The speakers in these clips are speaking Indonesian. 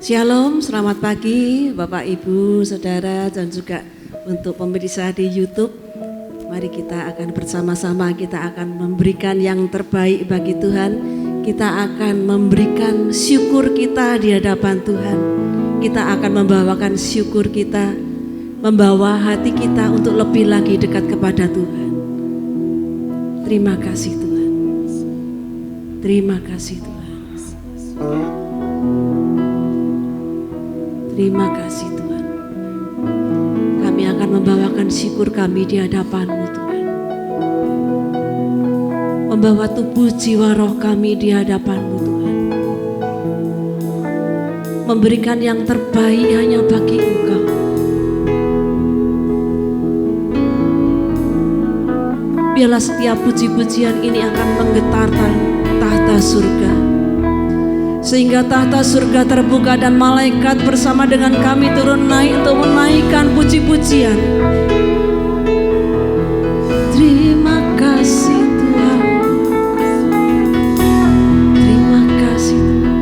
Shalom, selamat pagi Bapak Ibu, Saudara dan juga untuk pemirsa di YouTube. Mari kita akan bersama-sama, kita akan memberikan yang terbaik bagi Tuhan. Kita akan memberikan syukur kita di hadapan Tuhan. Kita akan membawakan syukur kita, membawa hati kita untuk lebih lagi dekat kepada Tuhan. Terima kasih Tuhan. Terima kasih Tuhan. Terima kasih Tuhan. Kami akan membawakan syukur kami di hadapan-Mu Tuhan. Membawa tubuh jiwa roh kami di hadapan-Mu Tuhan. Memberikan yang terbaik hanya bagi Engkau. Biarlah setiap puji-pujian ini akan menggetarkan tahta surga, sehingga tahta surga terbuka dan malaikat bersama dengan kami turun naik untuk menaikkan puji-pujian. Terima kasih Tuhan. Terima kasih Tuhan.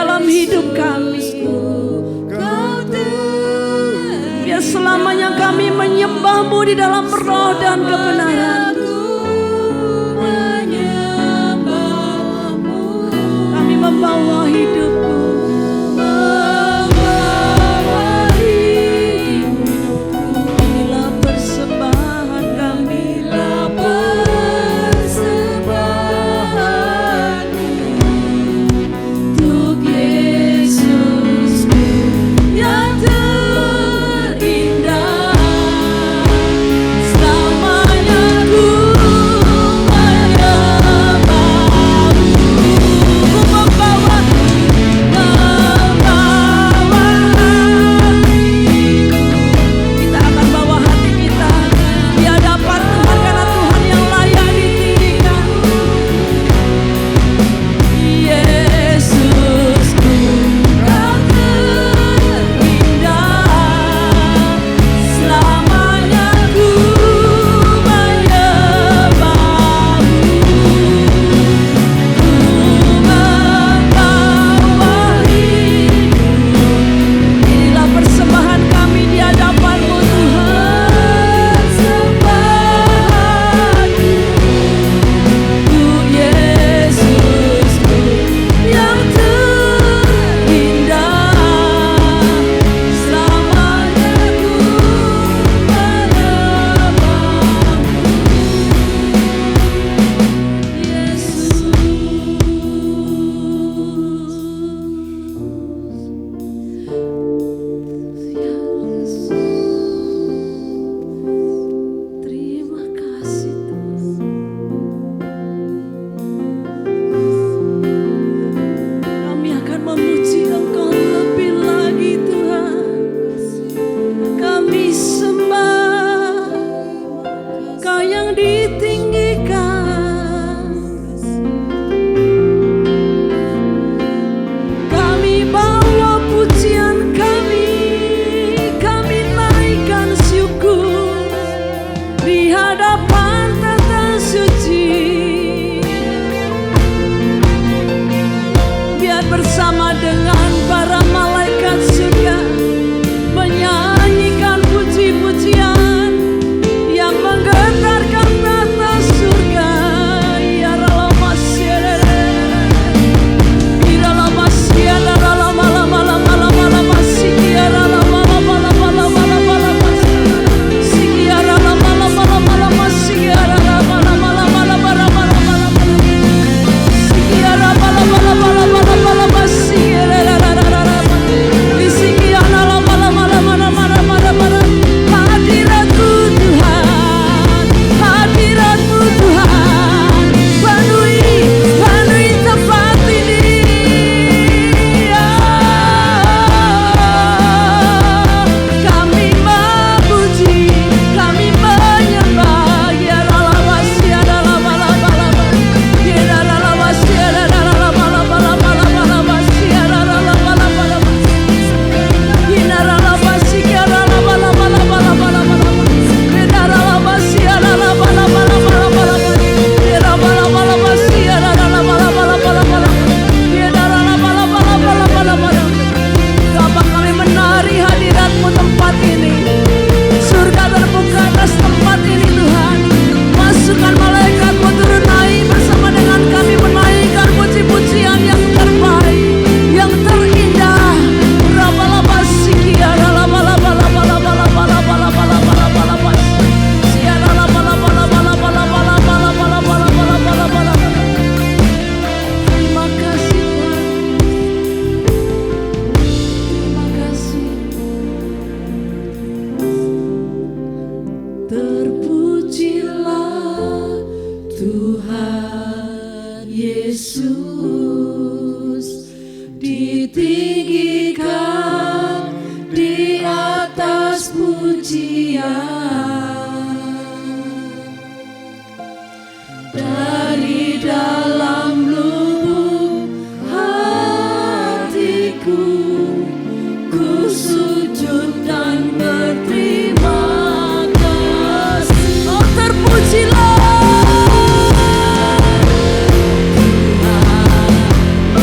dalam hidup kami. Biar selamanya kami menyembah-Mu di dalam roh dan kebenaran. Kami membawa hidupku. Inilah persembahan kami. Untuk Yesusku yang terindah. Selamanya ku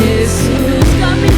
Yesus kami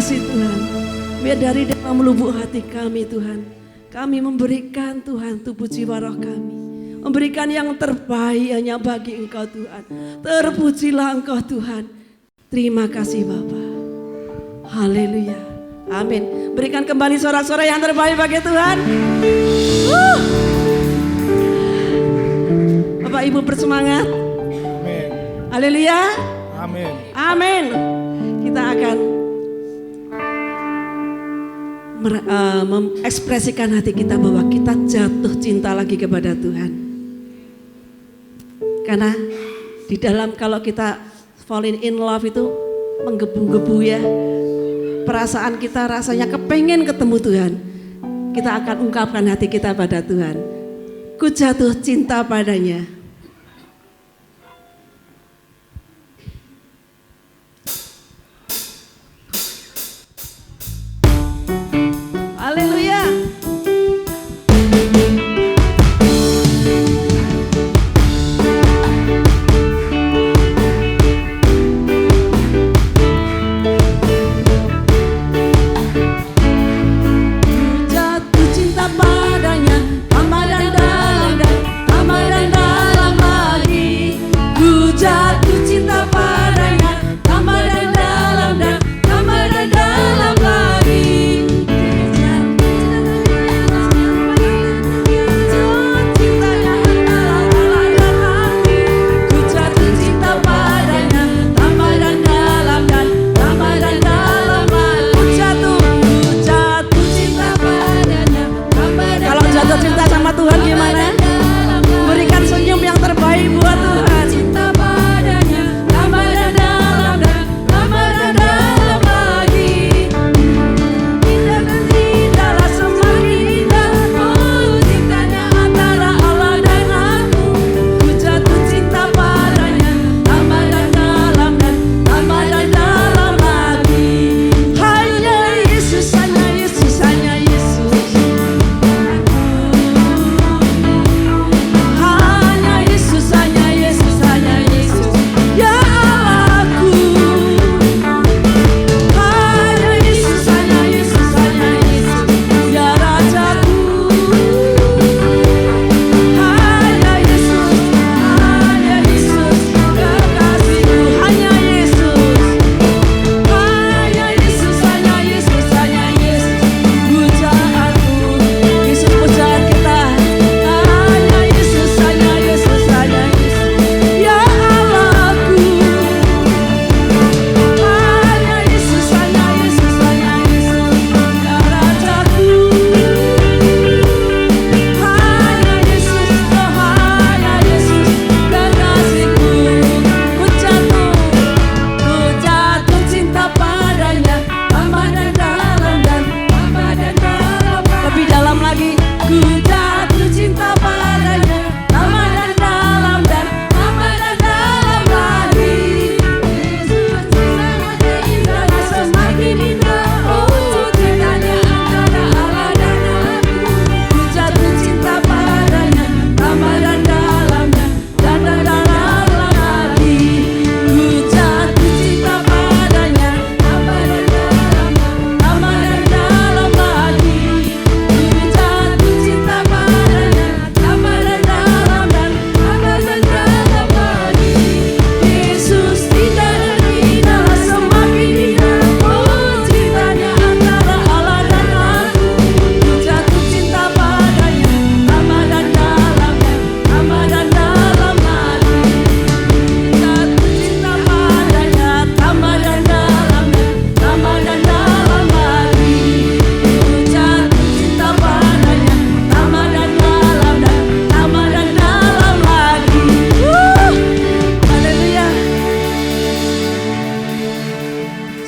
kasih Tuhan. Biar dari dalam lubuk hati kami Tuhan, kami memberikan Tuhan tubuh jiwa roh kami, memberikan yang terbaik hanya bagi Engkau Tuhan. Terpujilah Engkau Tuhan. Terima kasih Bapa. Haleluya. Amin. Berikan kembali sorak-sorai yang terbaik bagi Tuhan. Bapak Ibu bersemangat. Amin. Haleluya. Amin. Amin. Kita akan mengekspresikan hati kita bahwa kita jatuh cinta lagi kepada Tuhan. Karena di dalam kalau kita falling in love itu menggebu-gebu ya. Perasaan kita rasanya kepengen ketemu Tuhan. Kita akan ungkapkan hati kita pada Tuhan. Ku jatuh cinta padanya. Haleluya. Jatuh cinta padanya, tambah dan dalam dan tambah dan dalam lagi. Ku jatuh cinta padanya, tambah dan dalam dan tambah dan dalam lagi. Cinta sama Tuhan gimana? Berikan senyum yang terbaik buat Tuhan. Cinta padanya, tambah dan dalam dan tambah dan dalam lagi. Indah dan indahlah semakin indah. Oh, cintanya antara Allah dan aku. Ku jatuh cinta padanya, tambah dan dalam dan tambah dan dalam lagi. Hanya Yesus, hanya Yesus, hanya Yesus.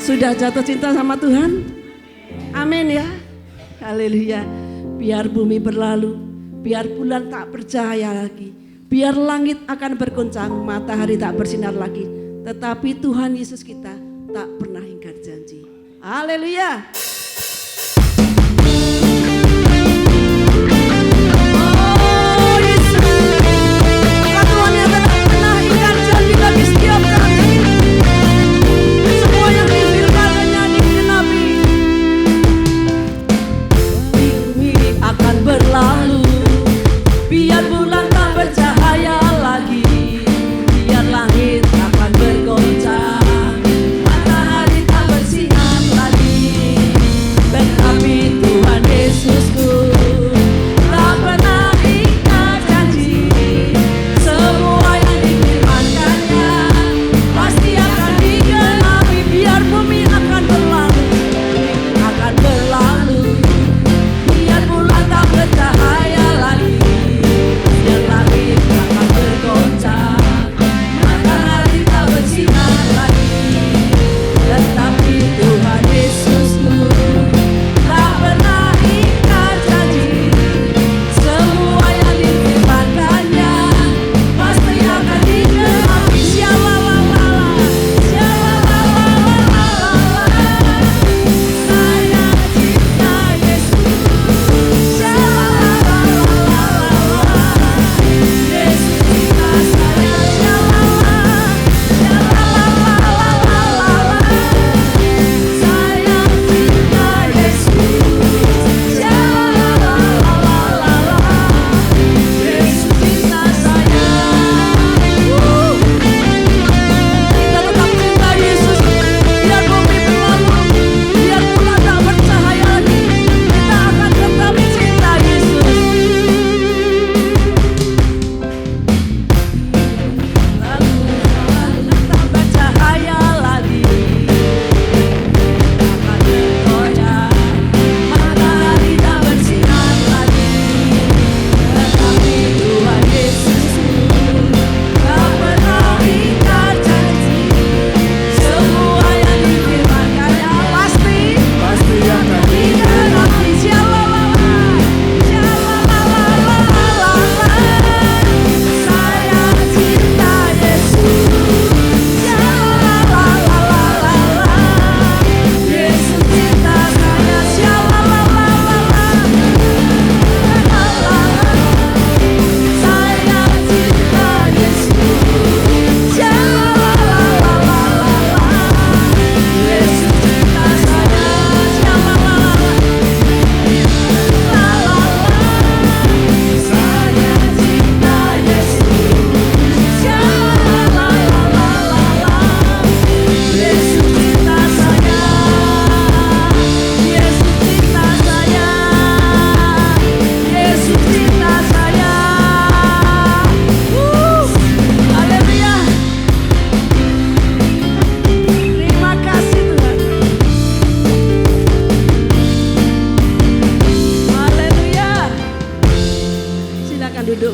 Sudah jatuh cinta sama Tuhan? Amin ya. Haleluya. Biar bumi berlalu, biar bulan tak bercahaya lagi, biar langit akan bergoncang, matahari tak bersinar lagi, tetapi Tuhan Yesus kita tak pernah ingkar janji. Haleluya. Oh Yesus, Tuhan yang tak pernah ingkar janji bagi setiap kami. Semua yang difirman hanya digenapi.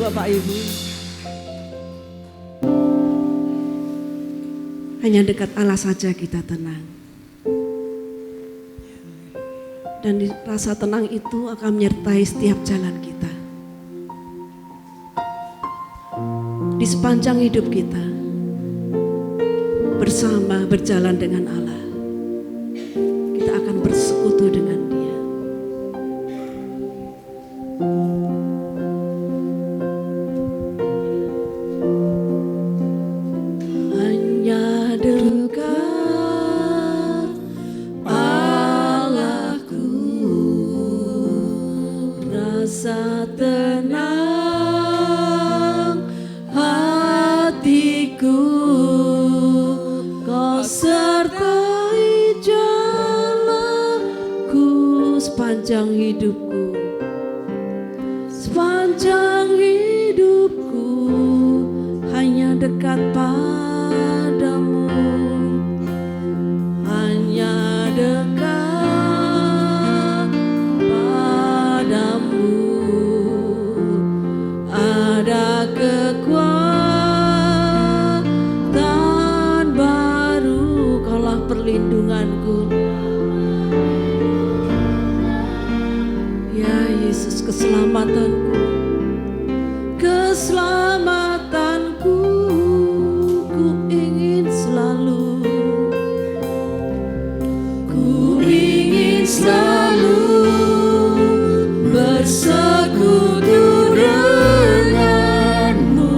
Bapak Ibu. Hanya dekat Allah saja kita tenang. Dan rasa tenang itu akan menyertai setiap jalan kita. Di sepanjang hidup kita, bersama berjalan dengan Allah, kita akan bersekutu dengan Dia. Hanya dekat Allahku, rasa tenang hatiku, Kau sertai jalanku sepanjang hidupku, sepanjang hidupku, hanya dekat padamu, hanya dekat padamu, ada kekuatan baru, Kaulah perlindunganku. Ya Yesus, keselamatanku, keselamatanku, ku ingin selalu, ku ingin selalu bersekutu denganmu,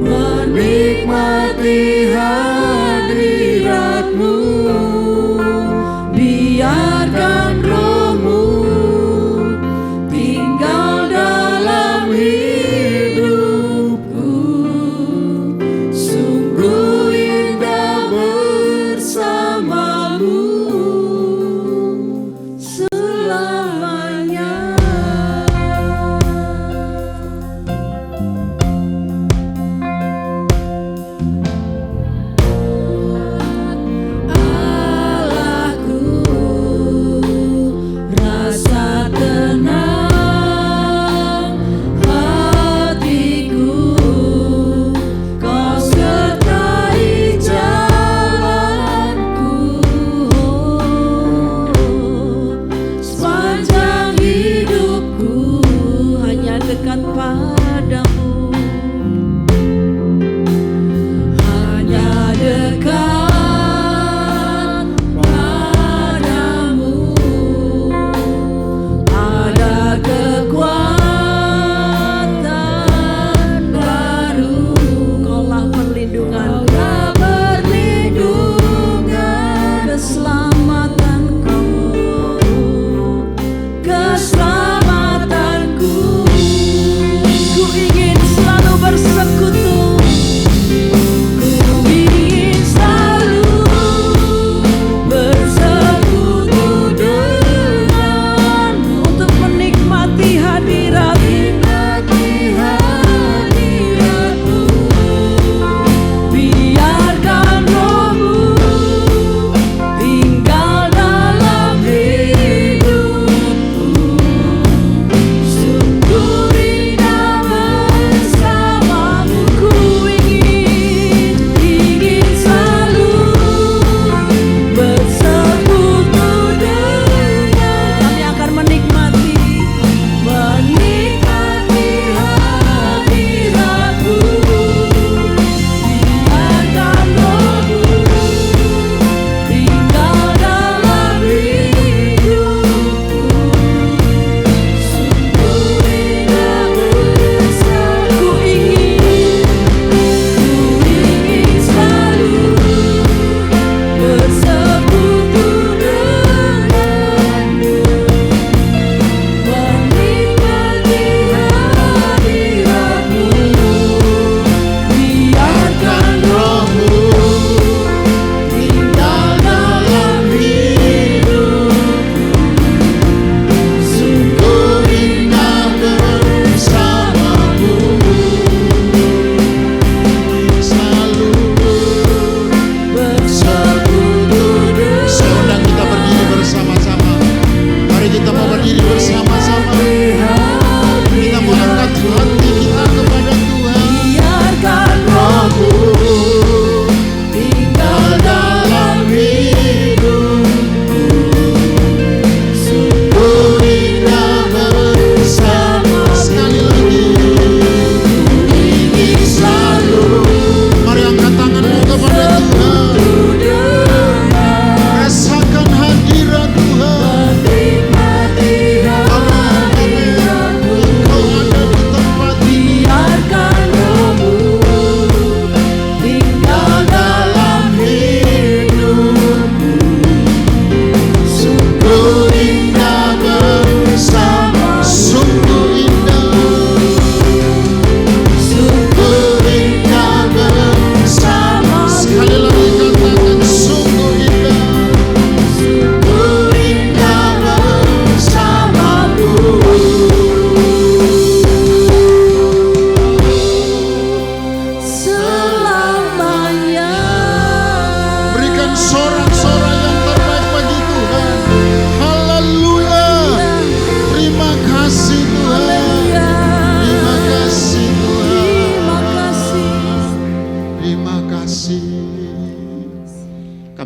menikmati hadiratmu, biarkan Roh-Mu tinggal dalam hidupku, sungguh indah bersamamu selamanya. Allahku, rasa tenang hatiku, Kau sertai jalanku,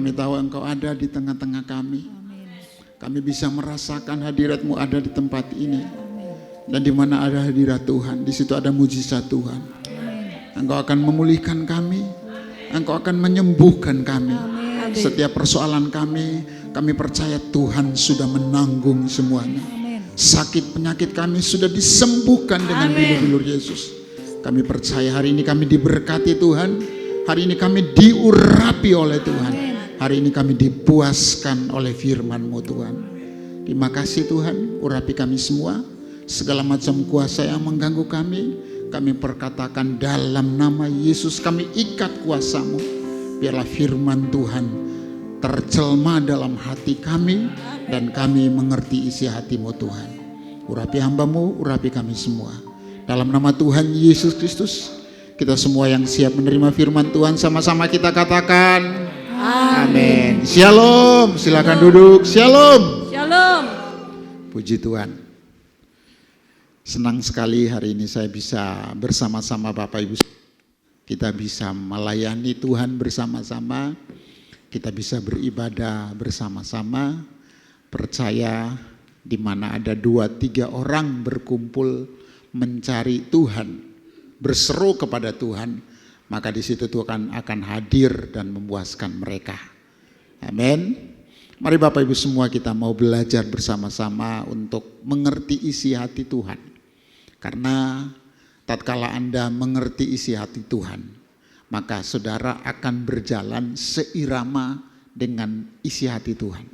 Kami tahu Engkau ada di tengah-tengah kami. Kami bisa merasakan hadirat-Mu ada di tempat ini. Dan di mana ada hadirat Tuhan, di situ ada mujizat Tuhan. Engkau akan memulihkan kami, Engkau akan menyembuhkan kami. Setiap persoalan kami percaya Tuhan sudah menanggung semuanya. Sakit penyakit kami sudah disembuhkan dengan bilur-bilur Yesus. Kami percaya hari ini kami diberkati Tuhan. Hari ini kami diurapi oleh Tuhan. Hari ini kami dipuaskan oleh firman-Mu Tuhan. Terima kasih Tuhan, urapi kami semua. Segala macam kuasa yang mengganggu kami perkatakan dalam nama Yesus. Kami ikat kuasa-Mu. Biarlah firman Tuhan terjelma dalam hati kami, dan kami mengerti isi hati-Mu Tuhan. Urapi hamba-Mu, urapi kami semua. Dalam nama Tuhan Yesus Kristus, kita semua yang siap menerima firman Tuhan, sama-sama kita katakan amin. Shalom, silakan duduk. Shalom. Shalom. Puji Tuhan. Senang sekali hari ini saya bisa bersama-sama Bapak Ibu. Kita bisa melayani Tuhan bersama-sama. Kita bisa beribadah bersama-sama. Percaya di mana ada 2-3 orang berkumpul mencari Tuhan, berseru kepada Tuhan, maka di situ Tuhan akan hadir dan memuaskan mereka. Amin. Mari Bapak Ibu semua kita mau belajar bersama-sama untuk mengerti isi hati Tuhan. Karena tatkala Anda mengerti isi hati Tuhan, maka saudara akan berjalan seirama dengan isi hati Tuhan.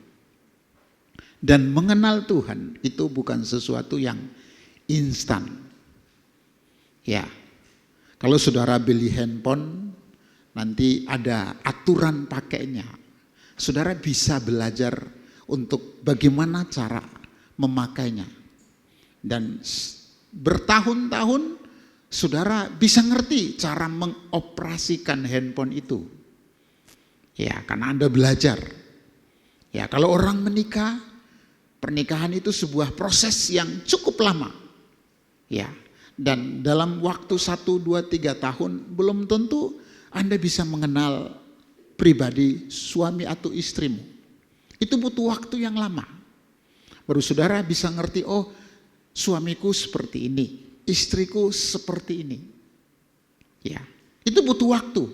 Dan mengenal Tuhan itu bukan sesuatu yang instan. Ya, kalau saudara beli handphone, nanti ada aturan pakainya. Saudara bisa belajar untuk bagaimana cara memakainya. Dan bertahun-tahun saudara bisa ngerti cara mengoperasikan handphone itu. Ya, karena Anda belajar. Ya, kalau orang menikah, pernikahan itu sebuah proses yang cukup lama. Ya. Dan dalam waktu 1, 2, 3 tahun belum tentu Anda bisa mengenal pribadi suami atau istrimu. Itu butuh waktu yang lama. Baru saudara bisa ngerti, oh suamiku seperti ini, istriku seperti ini. Ya, itu butuh waktu.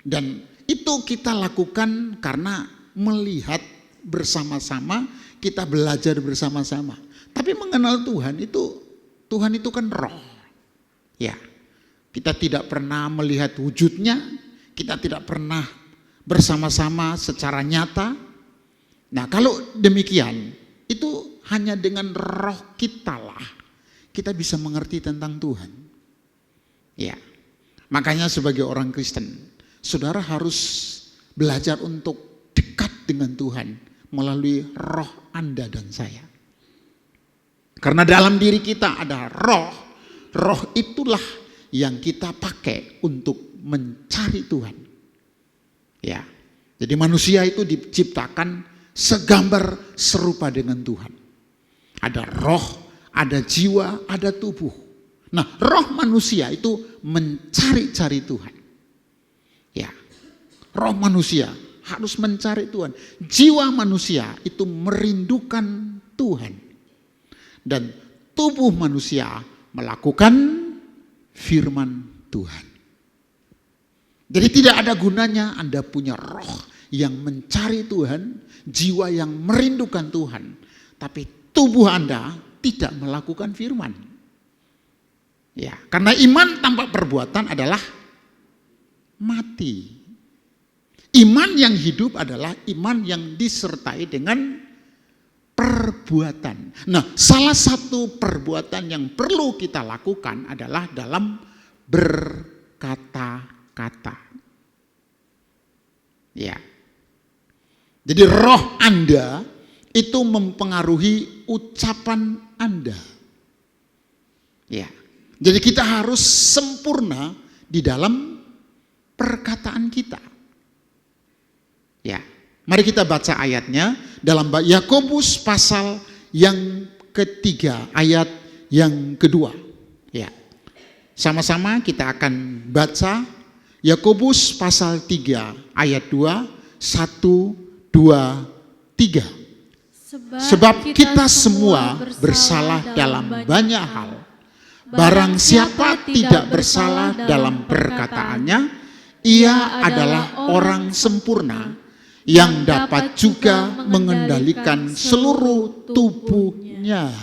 Dan itu kita lakukan karena melihat bersama-sama, kita belajar bersama-sama. Tapi mengenal Tuhan itu kan roh. Ya, kita tidak pernah melihat wujudnya, kita tidak pernah bersama-sama secara nyata. Nah, kalau demikian, itu hanya dengan roh kita lah kita bisa mengerti tentang Tuhan. Ya, makanya sebagai orang Kristen, saudara harus belajar untuk dekat dengan Tuhan melalui roh Anda dan saya. Karena dalam diri kita ada roh itulah yang kita pakai untuk mencari Tuhan. Ya, jadi manusia itu diciptakan segambar serupa dengan Tuhan. Ada roh, ada jiwa, ada tubuh. Nah, roh manusia itu mencari-cari Tuhan. Ya, roh manusia harus mencari Tuhan. Jiwa manusia itu merindukan Tuhan. Dan tubuh manusia melakukan firman Tuhan. Jadi tidak ada gunanya Anda punya roh yang mencari Tuhan, jiwa yang merindukan Tuhan, tapi tubuh Anda tidak melakukan firman. Ya, karena iman tanpa perbuatan adalah mati. Iman yang hidup adalah iman yang disertai dengan perbuatan. Nah, salah satu perbuatan yang perlu kita lakukan adalah dalam berkata-kata. Ya. Jadi roh Anda itu mempengaruhi ucapan Anda. Ya. Jadi kita harus sempurna di dalam perkataan kita. Ya. Mari kita baca ayatnya dalam Yakobus pasal yang ketiga, ayat yang kedua. Ya. Sama-sama kita akan baca Yakobus pasal 3 ayat 2 1, 2, 3. Sebab kita semua bersalah dalam banyak hal. Barang siapa tidak bersalah dalam perkataannya, ia adalah orang sempurna yang dapat juga mengendalikan seluruh tubuhnya.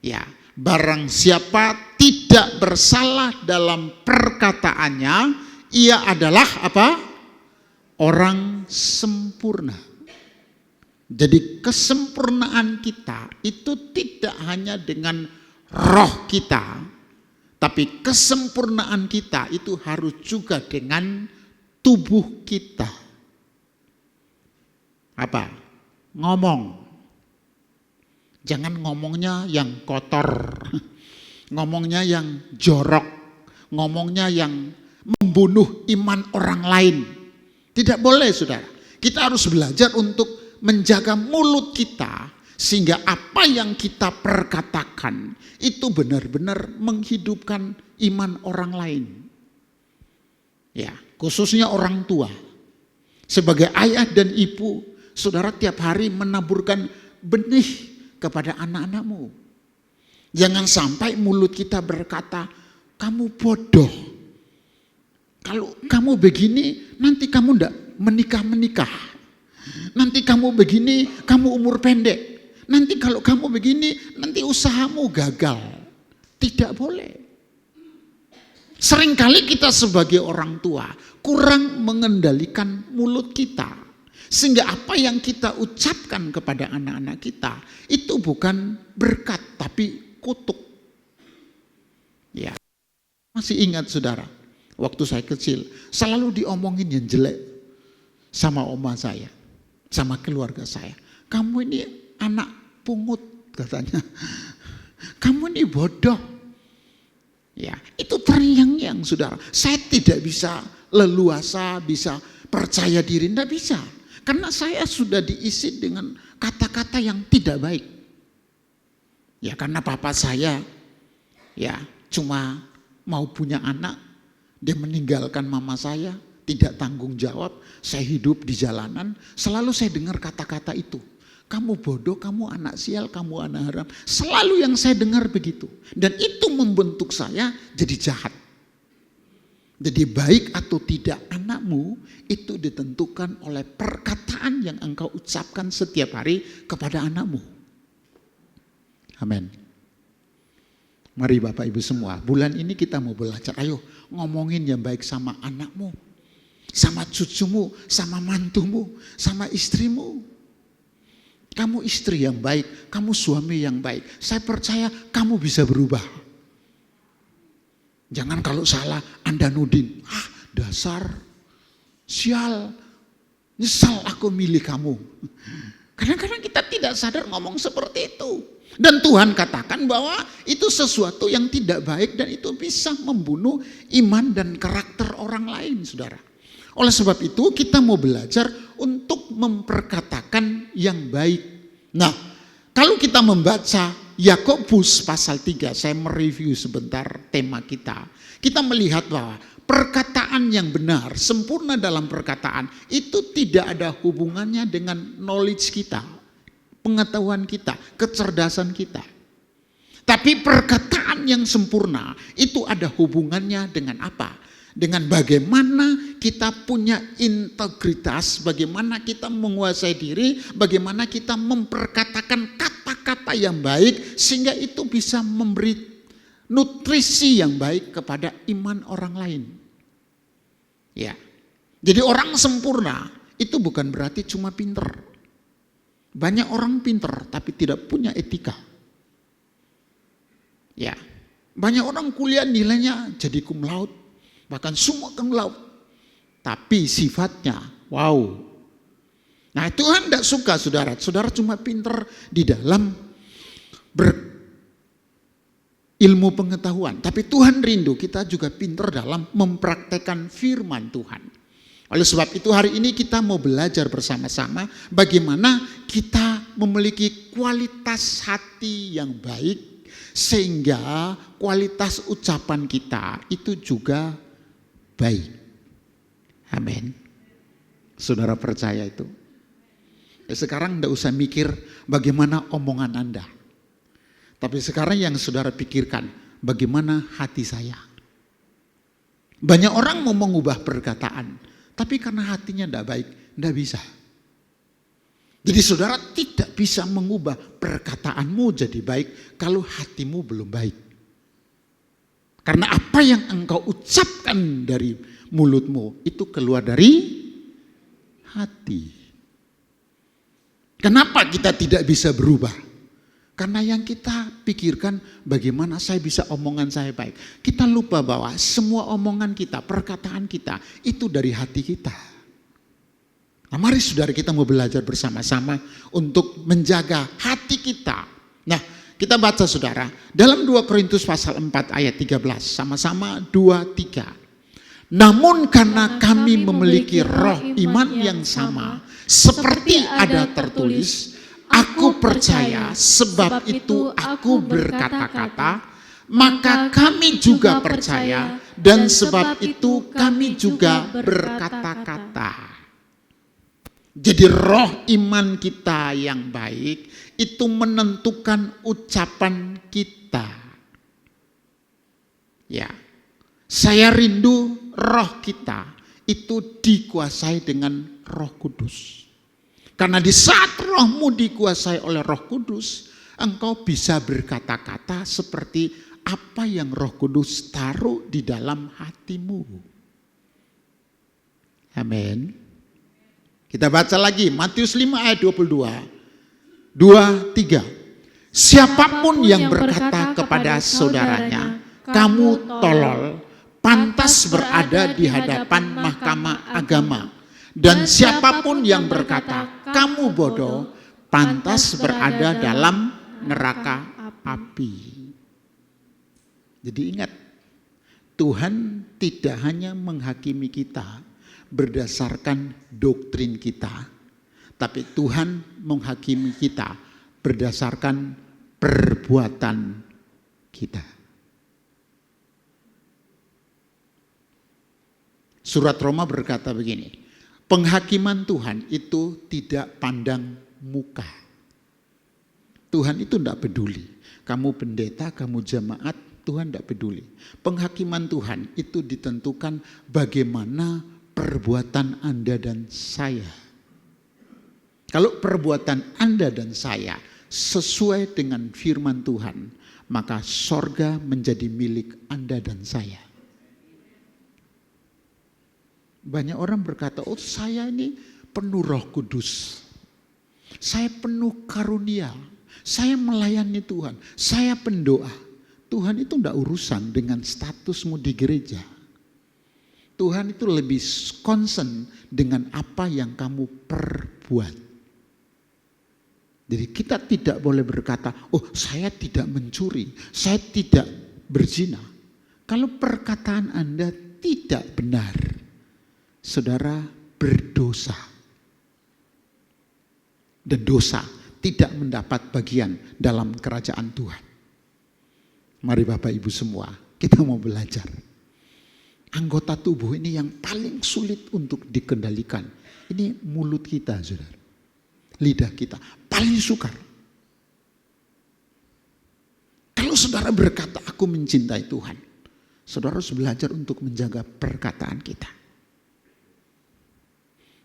Ya, barang siapa tidak bersalah dalam perkataannya, ia adalah apa? Orang sempurna. Jadi kesempurnaan kita itu tidak hanya dengan roh kita, tapi kesempurnaan kita itu harus juga dengan tubuh kita. Apa? Ngomong. Jangan ngomongnya yang kotor, ngomongnya yang jorok, ngomongnya yang membunuh iman orang lain. Tidak boleh, saudara. Kita harus belajar untuk menjaga mulut kita, sehingga apa yang kita perkatakan itu benar-benar menghidupkan iman orang lain. Ya, khususnya orang tua. Sebagai ayah dan ibu, saudara tiap hari menaburkan benih kepada anak-anakmu. Jangan sampai mulut kita berkata, kamu bodoh. Kalau kamu begini, nanti kamu enggak menikah. Nanti kamu begini, kamu umur pendek. Nanti kalau kamu begini, nanti usahamu gagal. Tidak boleh. Seringkali kita sebagai orang tua kurang mengendalikan mulut kita. Sehingga apa yang kita ucapkan kepada anak-anak kita itu bukan berkat tapi kutuk. Ya. Masih ingat, saudara, waktu saya kecil selalu diomongin yang jelek sama oma saya, sama keluarga saya. Kamu ini anak pungut, katanya. Kamu ini bodoh. Ya, itu terngiang-ngiang, saudara. Saya tidak bisa leluasa, bisa percaya diri, tidak bisa. Karena saya sudah diisi dengan kata-kata yang tidak baik. Ya, karena papa saya ya cuma mau punya anak, dia meninggalkan mama saya, tidak tanggung jawab, saya hidup di jalanan, selalu saya dengar kata-kata itu. Kamu bodoh, kamu anak sial, kamu anak haram. Selalu yang saya dengar begitu. Dan itu membentuk saya jadi jahat. Jadi baik atau tidak anakmu itu ditentukan oleh perkataan yang engkau ucapkan setiap hari kepada anakmu. Amin. Mari Bapak Ibu semua, bulan ini kita mau belajar. Ayo ngomongin yang baik sama anakmu, sama cucumu, sama mantumu, sama istrimu. Kamu istri yang baik, kamu suami yang baik. Saya percaya kamu bisa berubah. Jangan kalau salah Anda nudin, dasar, sial, nyesal aku milih kamu. Kadang-kadang kita tidak sadar ngomong seperti itu. Dan Tuhan katakan bahwa itu sesuatu yang tidak baik dan itu bisa membunuh iman dan karakter orang lain, saudara. Oleh sebab itu kita mau belajar untuk memperkatakan yang baik. Nah, kalau kita membaca Yakobus pasal 3, saya mereview sebentar tema kita. Kita melihat bahwa perkataan yang benar, sempurna dalam perkataan, itu tidak ada hubungannya dengan knowledge kita, pengetahuan kita, kecerdasan kita. Tapi perkataan yang sempurna itu ada hubungannya dengan apa? Dengan bagaimana kita punya integritas, bagaimana kita menguasai diri, bagaimana kita memperkatakan kata-kata yang baik sehingga itu bisa memberi nutrisi yang baik kepada iman orang lain. Ya. Jadi orang sempurna itu bukan berarti cuma pinter. Banyak orang pinter tapi tidak punya etika. Ya. Banyak orang kuliah nilainya jadi cum laude, bahkan semua cum laude. Tapi sifatnya wow. Nah, Tuhan tidak suka saudara. Saudara cuma pinter di dalam berilmu pengetahuan. Tapi Tuhan rindu kita juga pinter dalam mempraktekkan firman Tuhan. Oleh sebab itu hari ini kita mau belajar bersama-sama bagaimana kita memiliki kualitas hati yang baik sehingga kualitas ucapan kita itu juga baik. Amin. Saudara percaya itu? Sekarang tidak usah mikir bagaimana omongan Anda. Tapi sekarang yang saudara pikirkan, bagaimana hati saya. Banyak orang mau mengubah perkataan, tapi karena hatinya tidak baik, tidak bisa. Jadi saudara tidak bisa mengubah perkataanmu jadi baik kalau hatimu belum baik. Karena apa yang engkau ucapkan dari mulutmu itu keluar dari hati. Kenapa kita tidak bisa berubah? Karena yang kita pikirkan bagaimana saya bisa omongan saya baik. Kita lupa bahwa semua omongan kita, perkataan kita itu dari hati kita. Nah, mari saudara kita mau belajar bersama-sama untuk menjaga hati kita. Nah, kita baca saudara dalam 2 Korintus pasal 4 ayat 13. Sama-sama 2-3. Namun karena kami memiliki roh iman yang sama, seperti ada tertulis, aku percaya sebab itu aku berkata-kata, maka kami juga percaya dan sebab itu kami juga berkata-kata. Jadi roh iman kita yang baik itu menentukan ucapan kita. Ya, saya rindu roh kita itu dikuasai dengan Roh Kudus. Karena di saat rohmu dikuasai oleh Roh Kudus, engkau bisa berkata-kata seperti apa yang Roh Kudus taruh di dalam hatimu. Amin. Kita baca lagi Matius 5 ayat 22. 2-3. Siapapun yang berkata kepada saudaranya, kamu tolol, pantas berada di hadapan mahkamah agama. Dan siapapun yang berkata, kamu bodoh, pantas berada dalam neraka api. Jadi ingat, Tuhan tidak hanya menghakimi kita berdasarkan doktrin kita, tapi Tuhan menghakimi kita berdasarkan perbuatan kita. Surat Roma berkata begini, penghakiman Tuhan itu tidak pandang muka. Tuhan itu tidak peduli. Kamu pendeta, kamu jemaat, Tuhan tidak peduli. Penghakiman Tuhan itu ditentukan bagaimana perbuatan Anda dan saya. Kalau perbuatan Anda dan saya sesuai dengan firman Tuhan, maka sorga menjadi milik Anda dan saya. Banyak orang berkata, oh saya ini penuh Roh Kudus. Saya penuh karunia. Saya melayani Tuhan. Saya pendoa. Tuhan itu tidak urusan dengan statusmu di gereja. Tuhan itu lebih concern dengan apa yang kamu perbuat. Jadi kita tidak boleh berkata, oh saya tidak mencuri, saya tidak berzina. Kalau perkataan Anda tidak benar, saudara berdosa. Dan dosa tidak mendapat bagian dalam kerajaan Tuhan. Mari Bapak Ibu semua, kita mau belajar. Anggota tubuh ini yang paling sulit untuk dikendalikan. Ini mulut kita, saudara. Lidah kita, paling sukar. Kalau saudara berkata, aku mencintai Tuhan. Saudara harus belajar untuk menjaga perkataan kita.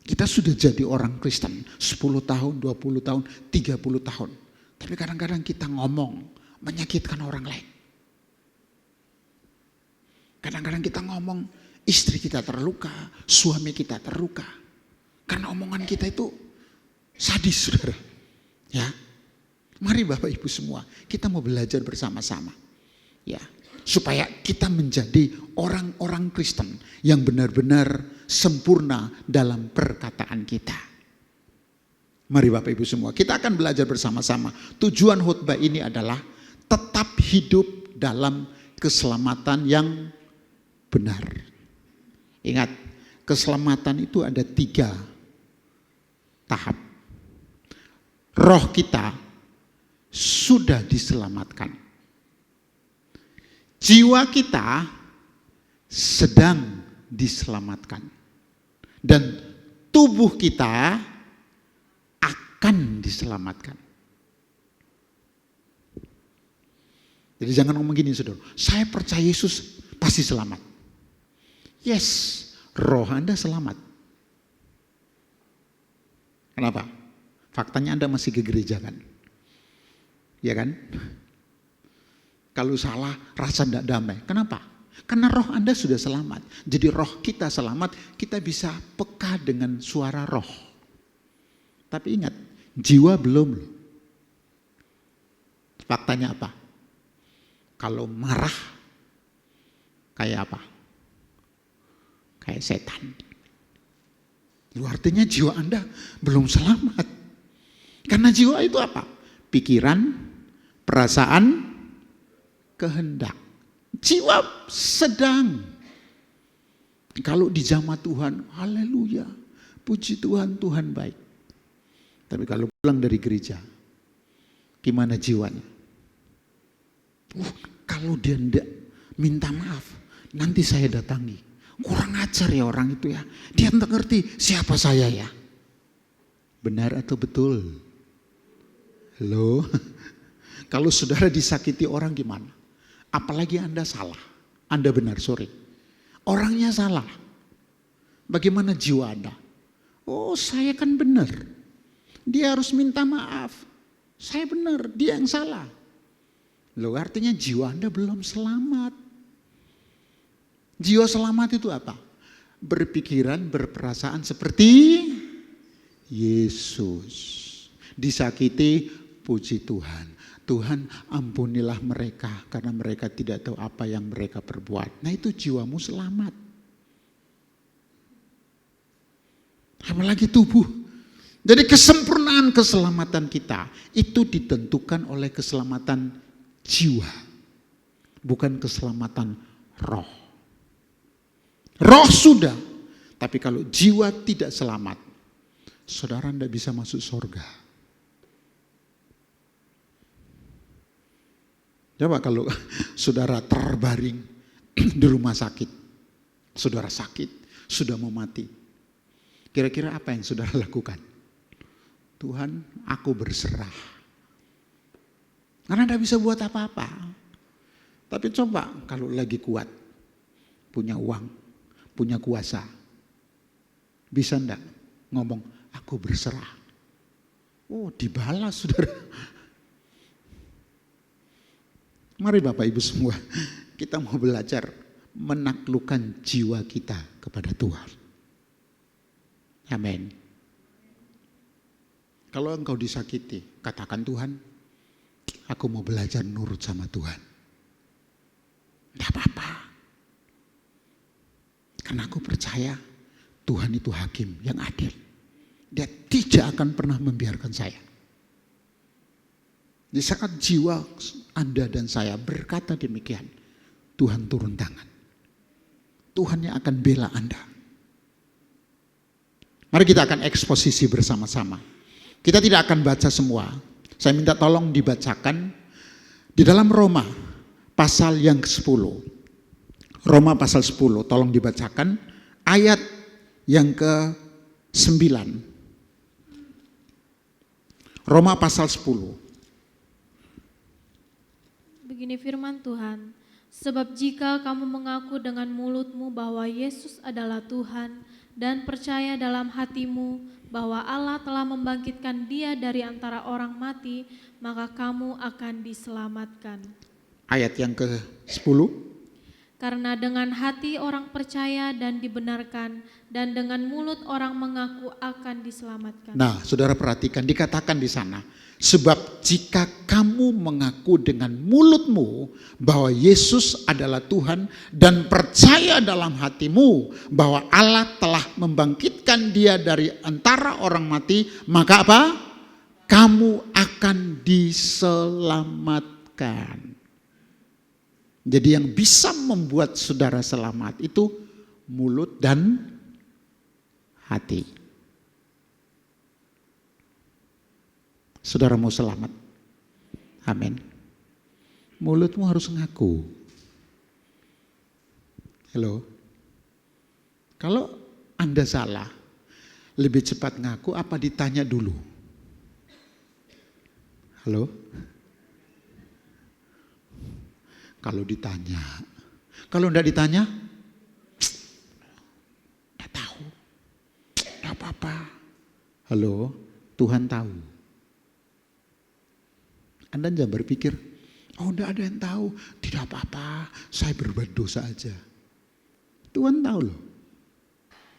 Kita sudah jadi orang Kristen 10 tahun, 20 tahun, 30 tahun. Tapi kadang-kadang kita ngomong menyakitkan orang lain. Kadang-kadang kita ngomong istri kita terluka, suami kita terluka. Karena omongan kita itu sadis, saudara. Ya, mari Bapak Ibu semua, kita mau belajar bersama-sama. Ya, supaya kita menjadi orang-orang Kristen yang benar-benar sempurna dalam perkataan kita. Mari Bapak Ibu semua, kita akan belajar bersama-sama. Tujuan khotbah ini adalah tetap hidup dalam keselamatan yang benar. Ingat, keselamatan itu ada 3 tahap. Roh kita sudah diselamatkan. Jiwa kita sedang diselamatkan. Dan tubuh kita akan diselamatkan. Jadi jangan ngomong gini saudara, saya percaya Yesus pasti selamat. Yes, roh Anda selamat. Kenapa? Faktanya Anda masih ke gereja kan? Ya kan? Kalau salah rasa tidak damai. Kenapa? Karena roh Anda sudah selamat. Jadi roh kita selamat, kita bisa peka dengan suara roh. Tapi ingat, jiwa belum. Faktanya apa? Kalau marah, kayak apa? Kayak setan. Itu artinya jiwa Anda belum selamat. Karena jiwa itu apa? Pikiran, perasaan, kehendak. Jiwa sedang. Kalau dijamah Tuhan, haleluya. Puji Tuhan, Tuhan baik. Tapi kalau pulang dari gereja, gimana jiwanya? Kalau dia tidak minta maaf, nanti saya datangi. Kurang ajar ya orang itu ya. Dia tidak ngerti siapa saya ya. Benar atau betul? Halo? Kalau saudara disakiti orang gimana? Apalagi Anda salah. Anda benar, sorry. Orangnya salah. Bagaimana jiwa Anda? Oh, saya kan benar. Dia harus minta maaf. Saya benar, dia yang salah. Loh, artinya jiwa Anda belum selamat. Jiwa selamat itu apa? Berpikiran, berperasaan seperti Yesus. Disakiti, puji Tuhan. Tuhan ampunilah mereka karena mereka tidak tahu apa yang mereka perbuat. Nah itu jiwamu selamat. Apalagi tubuh. Jadi kesempurnaan keselamatan kita itu ditentukan oleh keselamatan jiwa. Bukan keselamatan roh. Roh sudah. Tapi kalau jiwa tidak selamat, saudara tidak bisa masuk surga. Coba kalau saudara terbaring di rumah sakit. Saudara sakit, sudah mau mati. Kira-kira apa yang saudara lakukan? Tuhan, aku berserah. Karena tidak bisa buat apa-apa. Tapi coba kalau lagi kuat, punya uang, punya kuasa. Bisa enggak ngomong, aku berserah. Oh, dibalas saudara. Mari Bapak Ibu semua, kita mau belajar menaklukkan jiwa kita kepada Tuhan. Amin. Kalau engkau disakiti, katakan Tuhan, aku mau belajar nurut sama Tuhan. Tidak apa-apa. Karena aku percaya Tuhan itu hakim yang adil. Dia tidak akan pernah membiarkan saya. Di saat jiwa Anda dan saya berkata demikian, Tuhan turun tangan. Tuhan yang akan bela Anda. Mari kita akan eksposisi bersama-sama. Kita tidak akan baca semua. Saya minta tolong dibacakan di dalam Roma pasal yang ke-10. Roma pasal 10, tolong dibacakan ayat yang ke-9. Roma pasal 10. Begini firman Tuhan, sebab jika kamu mengaku dengan mulutmu bahwa Yesus adalah Tuhan dan percaya dalam hatimu bahwa Allah telah membangkitkan Dia dari antara orang mati, maka kamu akan diselamatkan. Ayat yang ke-10. Karena dengan hati orang percaya dan dibenarkan, dan dengan mulut orang mengaku akan diselamatkan. Nah, saudara perhatikan, dikatakan di sana, sebab jika kamu mengaku dengan mulutmu bahwa Yesus adalah Tuhan dan percaya dalam hatimu bahwa Allah telah membangkitkan Dia dari antara orang mati, maka apa? Kamu akan diselamatkan. Jadi yang bisa membuat saudara selamat itu mulut dan hati. Saudara mau selamat? Amin. Mulutmu harus ngaku. Halo. Kalau Anda salah, lebih cepat ngaku apa ditanya dulu? Halo? Kalau ditanya. Kalau enggak ditanya, enggak tahu. Enggak apa-apa. Halo, Tuhan tahu. Anda jangan berpikir, oh enggak ada yang tahu. Tidak apa-apa, saya berbuat dosa aja. Tuhan tahu loh.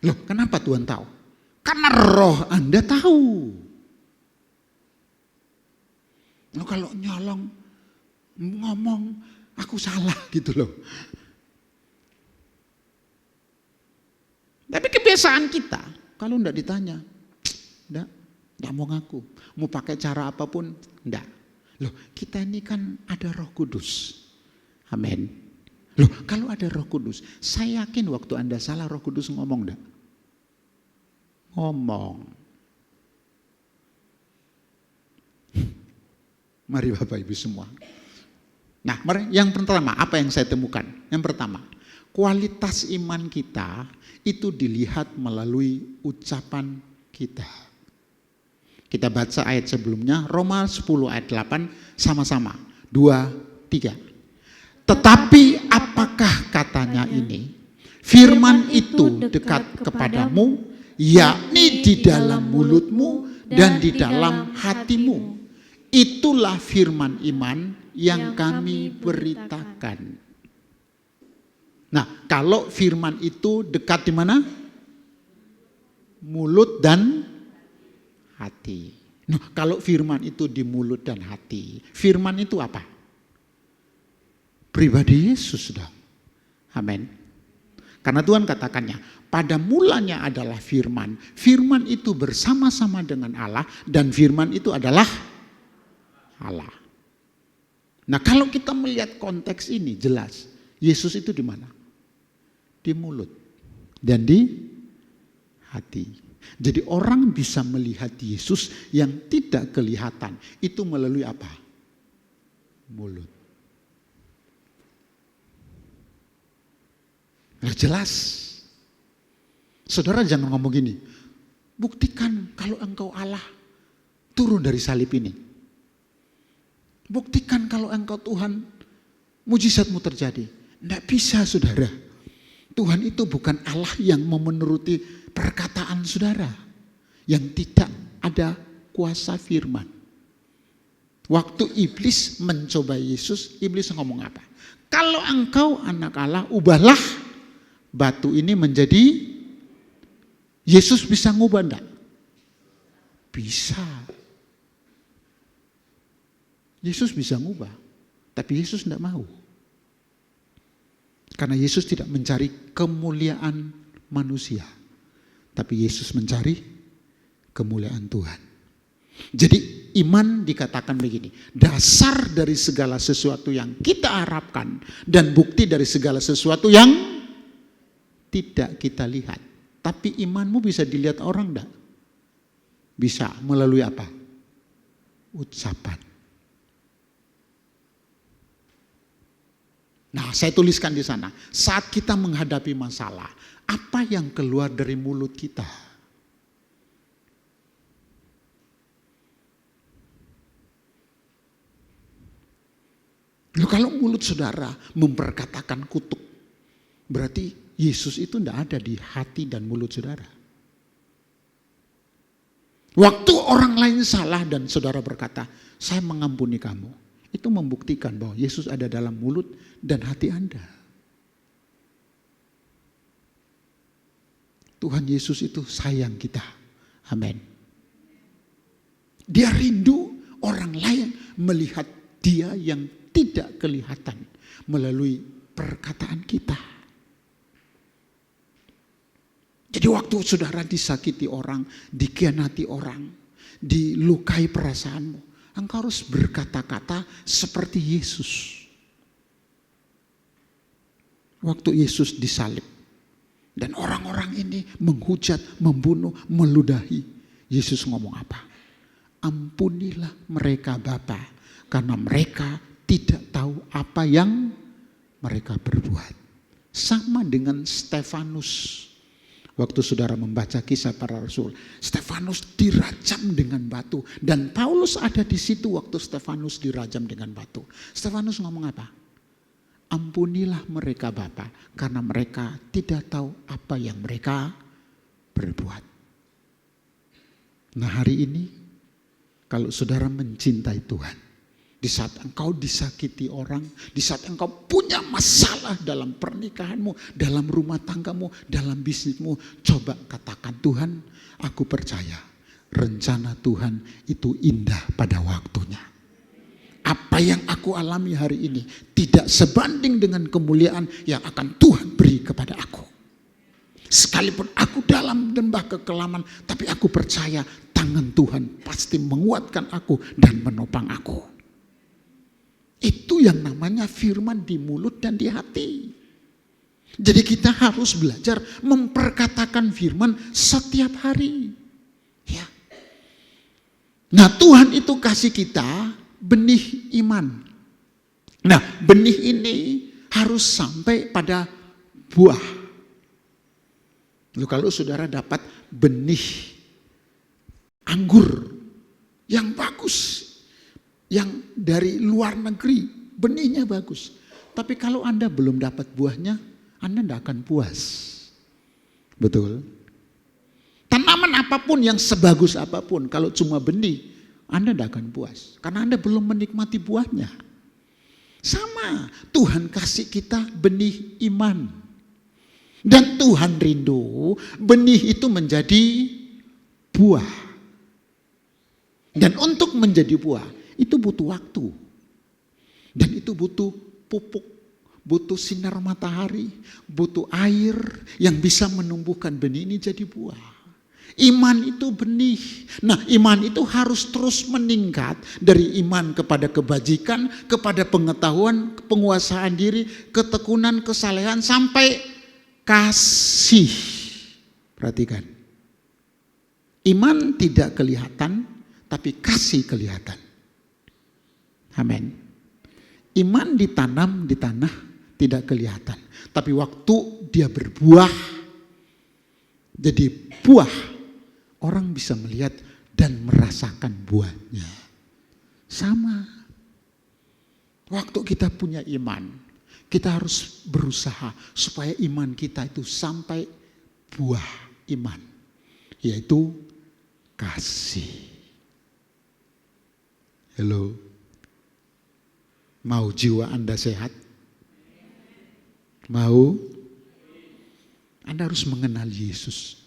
Loh, kenapa Tuhan tahu? Karena roh Anda tahu. Loh, kalau nyolong, ngomong, aku salah gitu loh. Tapi kebiasaan kita, kalau enggak ditanya, enggak mau ngaku. Mau pakai cara apapun, enggak. Loh, kita ini kan ada Roh Kudus. Amin. Loh, kalau ada Roh Kudus, saya yakin waktu Anda salah Roh Kudus ngomong enggak? Ngomong. Mari Bapak Ibu semua. Nah, yang pertama, apa yang saya temukan? Yang pertama, kualitas iman kita itu dilihat melalui ucapan kita. Kita baca ayat sebelumnya, Roma 10 ayat 8, sama-sama. 2, 3. Tetapi apakah katanya ini? Firman itu dekat kepadamu, yakni di dalam mulutmu dan di dalam hatimu. Itulah firman iman yang kami beritakan. Nah, kalau firman itu dekat di mana? Mulut dan hati. Nah, kalau firman itu di mulut dan hati, firman itu apa? Pribadi Yesus dong. Amin. Karena Tuhan katakannya, pada mulanya adalah firman. Firman itu bersama-sama dengan Allah dan firman itu adalah Allah. Nah, kalau kita melihat konteks ini jelas, Yesus itu di mana? Di mulut dan di hati. Jadi orang bisa melihat Yesus yang tidak kelihatan itu melalui apa? Mulut. Nah, jelas. Saudara jangan ngomong gini, buktikan kalau engkau Allah, turun dari salib ini. Buktikan kalau engkau Tuhan, mujizatmu terjadi. Tidak bisa saudara. Tuhan itu bukan Allah yang memenuruti perkataan saudara. Yang tidak ada kuasa firman. Waktu iblis mencoba Yesus, iblis ngomong apa? Kalau engkau anak Allah, ubahlah batu ini menjadi. Yesus bisa ngubah enggak? Bisa. Yesus bisa ngubah, tapi Yesus tidak mau. Karena Yesus tidak mencari kemuliaan manusia, tapi Yesus mencari kemuliaan Tuhan. Jadi iman dikatakan begini, dasar dari segala sesuatu yang kita harapkan dan bukti dari segala sesuatu yang tidak kita lihat. Tapi imanmu bisa dilihat orang enggak? Bisa, melalui apa? Ucapan. Nah, saya tuliskan di sana, saat kita menghadapi masalah, apa yang keluar dari mulut kita? Loh, kalau mulut saudara memperkatakan kutuk, berarti Yesus itu tidak ada di hati dan mulut saudara. Waktu orang lain salah dan saudara berkata, saya mengampuni kamu. Itu membuktikan bahwa Yesus ada dalam mulut dan hati Anda. Tuhan Yesus itu sayang kita. Amin. Dia rindu orang lain melihat dia yang tidak kelihatan melalui perkataan kita. Jadi waktu saudara disakiti orang, dikhianati orang, dilukai perasaanmu, engkau harus berkata-kata seperti Yesus. Waktu Yesus disalib dan orang-orang ini menghujat, membunuh, meludahi, Yesus ngomong apa? Ampunilah mereka Bapa, karena mereka tidak tahu apa yang mereka berbuat. Sama dengan Stefanus. Waktu saudara membaca Kisah Para Rasul, Stefanus dirajam dengan batu. Dan Paulus ada di situ waktu Stefanus dirajam dengan batu. Stefanus ngomong apa? Ampunilah mereka Bapa, karena mereka tidak tahu apa yang mereka berbuat. Nah hari ini, kalau saudara mencintai Tuhan, di saat engkau disakiti orang, di saat engkau punya masalah dalam pernikahanmu, dalam rumah tanggamu, dalam bisnismu, coba katakan, Tuhan, aku percaya rencana Tuhan itu indah pada waktunya. Apa yang aku alami hari ini tidak sebanding dengan kemuliaan yang akan Tuhan beri kepada aku. Sekalipun aku dalam lembah kekelaman, tapi aku percaya tangan Tuhan pasti menguatkan aku dan menopang aku. Itu yang namanya firman di mulut dan di hati. Jadi kita harus belajar memperkatakan firman setiap hari. Ya. Nah Tuhan itu kasih kita benih iman. Nah benih ini harus sampai pada buah. Lalu kalau saudara dapat benih anggur yang bagus, yang dari luar negeri, benihnya bagus. Tapi kalau Anda belum dapat buahnya, Anda tidak akan puas. Betul? Tanaman apapun yang sebagus apapun, kalau cuma benih, Anda tidak akan puas. Karena Anda belum menikmati buahnya. Sama, Tuhan kasih kita benih iman. Dan Tuhan rindu benih itu menjadi buah. Dan untuk menjadi buah, itu butuh waktu. Dan itu butuh pupuk, butuh sinar matahari, butuh air yang bisa menumbuhkan benih ini jadi buah. Iman itu benih. Nah iman itu harus terus meningkat dari iman kepada kebajikan, kepada pengetahuan, penguasaan diri, ketekunan, kesalehan, sampai kasih. Perhatikan. Iman tidak kelihatan, tapi kasih kelihatan. Amin. Iman ditanam di tanah tidak kelihatan. Tapi waktu dia berbuah, jadi buah, orang bisa melihat dan merasakan buahnya. Sama. Waktu kita punya iman, kita harus berusaha supaya iman kita itu sampai buah iman. Yaitu kasih. Halo. Mau jiwa Anda sehat? Mau? Anda harus mengenal Yesus.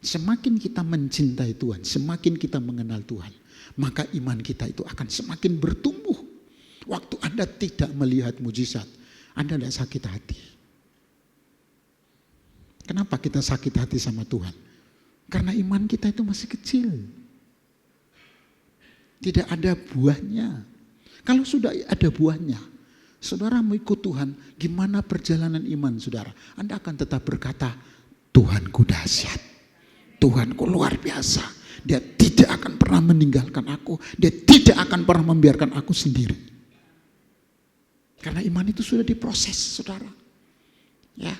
Semakin kita mencintai Tuhan, semakin kita mengenal Tuhan, maka iman kita itu akan semakin bertumbuh. Waktu Anda tidak melihat mujizat, Anda tidak sakit hati. Kenapa kita sakit hati sama Tuhan? Karena iman kita itu masih kecil. Tidak ada buahnya. Kalau sudah ada buahnya, saudara mau ikut Tuhan, gimana perjalanan iman saudara? Anda akan tetap berkata, Tuhanku dahsyat, Tuhanku luar biasa. Dia tidak akan pernah meninggalkan aku, dia tidak akan pernah membiarkan aku sendiri. Karena iman itu sudah diproses saudara. Ya.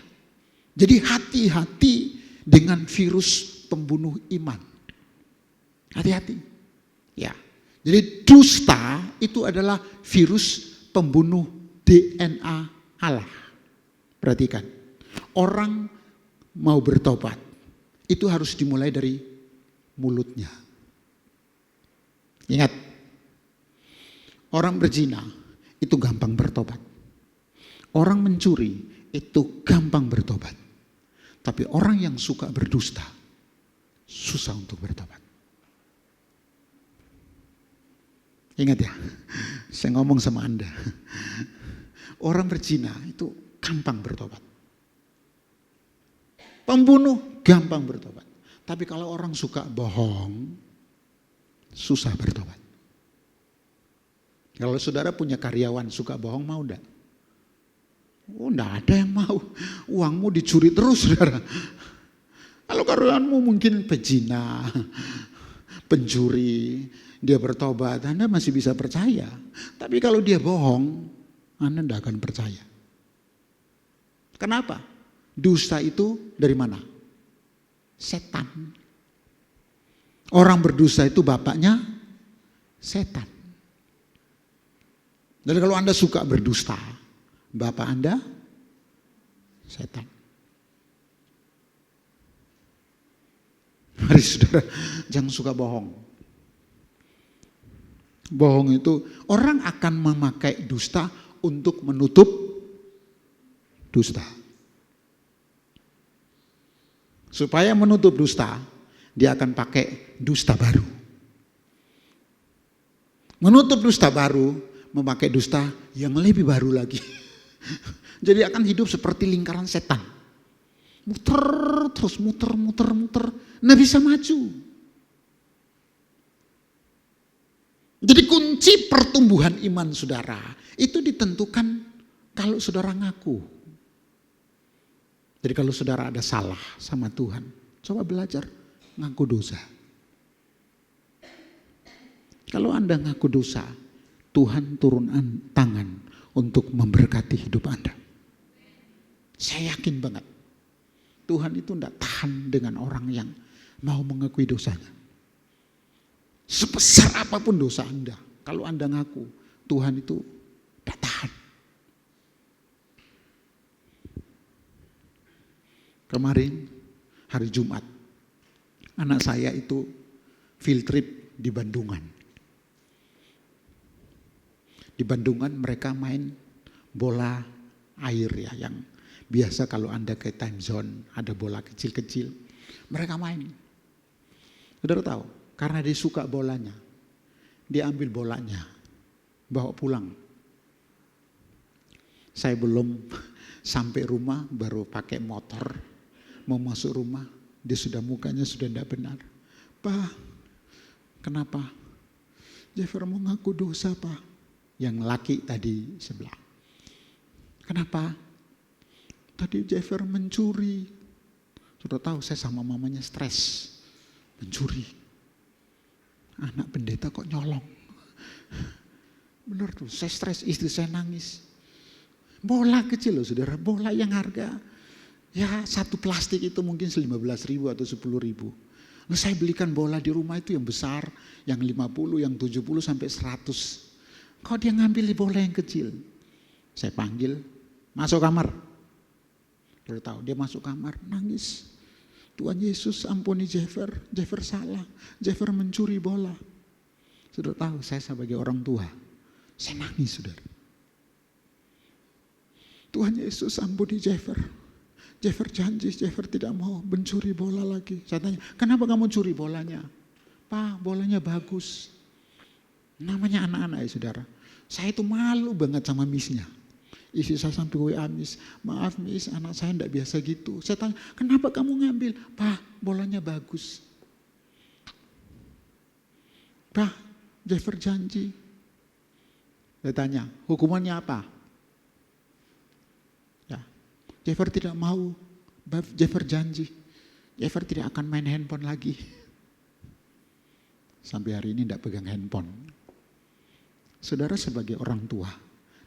Jadi hati-hati dengan virus pembunuh iman. Hati-hati. Ya. Jadi dusta itu adalah virus pembunuh DNA Allah. Perhatikan, orang mau bertobat itu harus dimulai dari mulutnya. Ingat, orang berzina itu gampang bertobat. Orang mencuri itu gampang bertobat. Tapi orang yang suka berdusta susah untuk bertobat. Ingat ya, saya ngomong sama Anda. Orang berzina itu gampang bertobat. Pembunuh gampang bertobat. Tapi kalau orang suka bohong, susah bertobat. Kalau saudara punya karyawan suka bohong, mau enggak? Oh, enggak ada yang mau. Uangmu dicuri terus, saudara. Kalau karyawanmu mungkin pezina, pencuri, dia bertobat, Anda masih bisa percaya. Tapi kalau dia bohong, Anda tidak akan percaya. Kenapa? Dusta itu dari mana? Setan. Orang berdusta itu bapaknya setan. Jadi kalau Anda suka berdusta, bapak Anda setan. Mari saudara, jangan suka bohong. Bohong itu orang akan memakai dusta untuk menutup dusta. Supaya menutup dusta, dia akan pakai dusta baru. Menutup dusta baru, memakai dusta yang lebih baru lagi. Jadi akan hidup seperti lingkaran setan. Muter, terus muter, nggak bisa maju. Jadi kunci pertumbuhan iman saudara, itu ditentukan kalau saudara ngaku. Jadi kalau saudara ada salah sama Tuhan, coba belajar ngaku dosa. Kalau Anda ngaku dosa, Tuhan turun tangan untuk memberkati hidup Anda. Saya yakin banget, Tuhan itu tidak tahan dengan orang yang mau mengakui dosanya. Sebesar apapun dosa Anda, kalau Anda ngaku, Tuhan itu tidak tahan. Kemarin hari Jumat, anak saya itu field trip di Bandungan. Di Bandungan mereka main bola air ya, yang biasa kalau Anda ke time zone ada bola kecil-kecil. Mereka main. Saudara tahu, karena dia suka bolanya, dia ambil bolanya, bawa pulang. Saya belum sampai rumah baru pakai motor. Mau masuk rumah, dia sudah mukanya sudah tidak benar. Pak, kenapa? Jeffer mau ngaku dosa, Pak. Yang laki tadi sebelah. Kenapa? Tadi Jeffer mencuri. Sudah tahu saya sama mamanya stres. Mencuri. Anak pendeta kok nyolong. Benar tuh, saya stres, istri saya nangis. Bola kecil loh saudara, bola yang harga ya satu plastik itu mungkin 15.000 atau 10.000. Lalu saya belikan bola di rumah itu yang besar, yang 50, yang 70 sampai 100. Kok dia ngambil bola yang kecil? Saya panggil, masuk kamar. Dia tahu, dia masuk kamar, nangis. Tuhan Yesus ampuni Jeffer, Jeffer salah, Jeffer mencuri bola. Sudah tahu, saya sebagai orang tua, saya nangis saudara. Tuhan Yesus ampuni Jeffer. Jeffer janji, Jeffer tidak mau mencuri bola lagi. Saya tanya, kenapa kamu curi bolanya? Pak, bolanya bagus. Namanya anak-anak ya saudara. Saya itu malu banget sama misnya. Istri saya sampai WA, Miss, maaf Miss, anak saya tidak biasa gitu. Saya tanya, kenapa kamu ngambil? Pak, bolanya bagus. Pak, Jeffer janji. Saya tanya, hukumannya apa? Ya, Jeffer tidak mau. Jeffer janji. Jeffer tidak akan main handphone lagi. Sampai hari ini tidak pegang handphone. Saudara sebagai orang tua,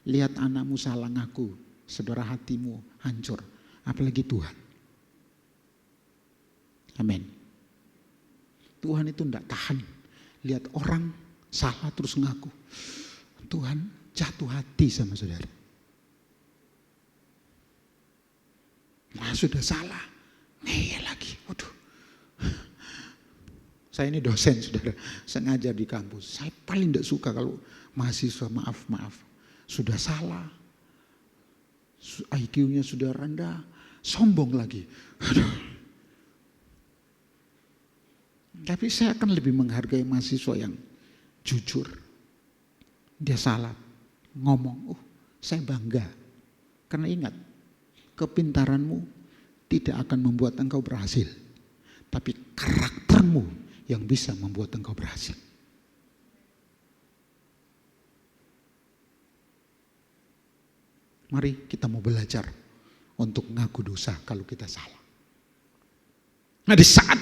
lihat anakmu salah ngaku, saudara hatimu hancur. Apalagi Tuhan. Amin. Tuhan itu tidak tahan. Lihat orang salah terus ngaku. Tuhan jatuh hati sama saudara. Nah, sudah salah, ngeyel lagi. Waduh. Saya ini dosen saudara, saya ngajar di kampus. Saya paling tidak suka kalau mahasiswa maaf. Sudah salah, IQ-nya sudah rendah, sombong lagi. Aduh. Tapi saya akan lebih menghargai mahasiswa yang jujur. Dia salah, ngomong, saya bangga. Karena ingat, kepintaranmu tidak akan membuat engkau berhasil. Tapi karaktermu yang bisa membuat engkau berhasil. Mari kita mau belajar untuk ngaku dosa kalau kita salah. Nah di saat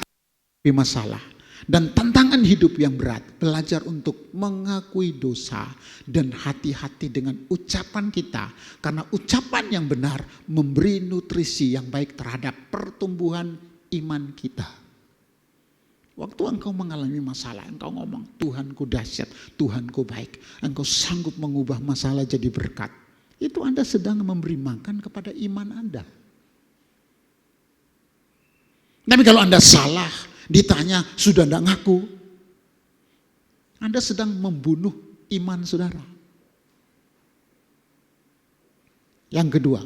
masalah, Dan tantangan hidup yang berat, belajar untuk mengakui dosa dan hati-hati dengan ucapan kita. Karena ucapan yang benar memberi nutrisi yang baik terhadap pertumbuhan iman kita. Waktu engkau mengalami masalah, engkau ngomong, Tuhanku dahsyat, Tuhanku baik. Engkau sanggup mengubah masalah jadi berkat. Itu Anda sedang memberi makan kepada iman Anda. Tapi kalau Anda salah, ditanya sudah tidak ngaku, Anda sedang membunuh iman saudara. Yang kedua,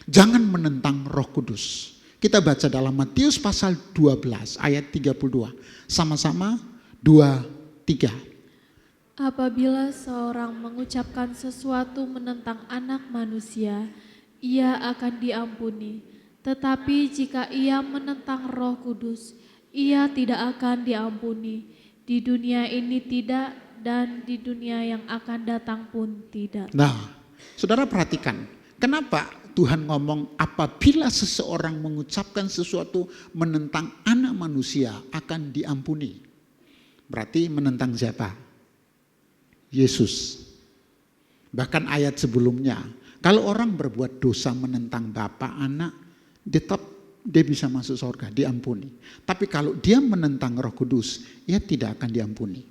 jangan menentang Roh Kudus. Kita baca dalam Matius pasal 12 ayat 32. Sama-sama 2, 3. Apabila seorang mengucapkan sesuatu menentang anak manusia, ia akan diampuni. Tetapi jika ia menentang Roh Kudus, ia tidak akan diampuni. Di dunia ini tidak, dan di dunia yang akan datang pun tidak. Nah, saudara perhatikan, kenapa Tuhan ngomong apabila seseorang mengucapkan sesuatu menentang anak manusia akan diampuni. Berarti menentang siapa? Yesus. Bahkan ayat sebelumnya, kalau orang berbuat dosa menentang Bapa, Anak, tetap dia bisa masuk surga, diampuni. Tapi kalau dia menentang Roh Kudus, ia tidak akan diampuni.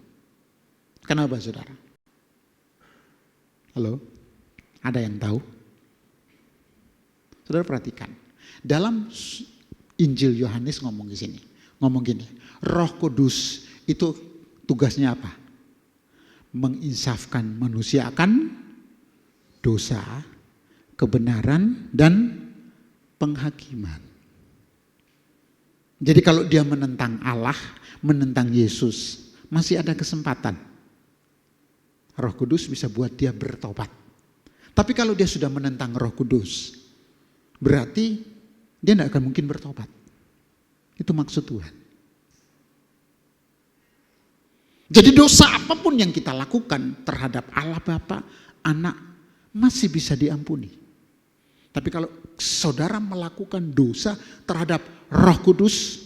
Kenapa saudara? Halo? Ada yang tahu? Saudara perhatikan. Dalam Injil Yohanes ngomong di sini. Ngomong gini, Roh Kudus itu tugasnya apa? Menginsafkan manusia akan dosa, kebenaran, dan penghakiman. Jadi kalau dia menentang Allah, menentang Yesus, masih ada kesempatan. Roh Kudus bisa buat dia bertobat. Tapi kalau dia sudah menentang Roh Kudus, berarti dia tidak akan mungkin bertobat. Itu maksud Tuhan. Jadi dosa apapun yang kita lakukan terhadap Allah Bapa, Anak, masih bisa diampuni. Tapi kalau saudara melakukan dosa terhadap Roh Kudus,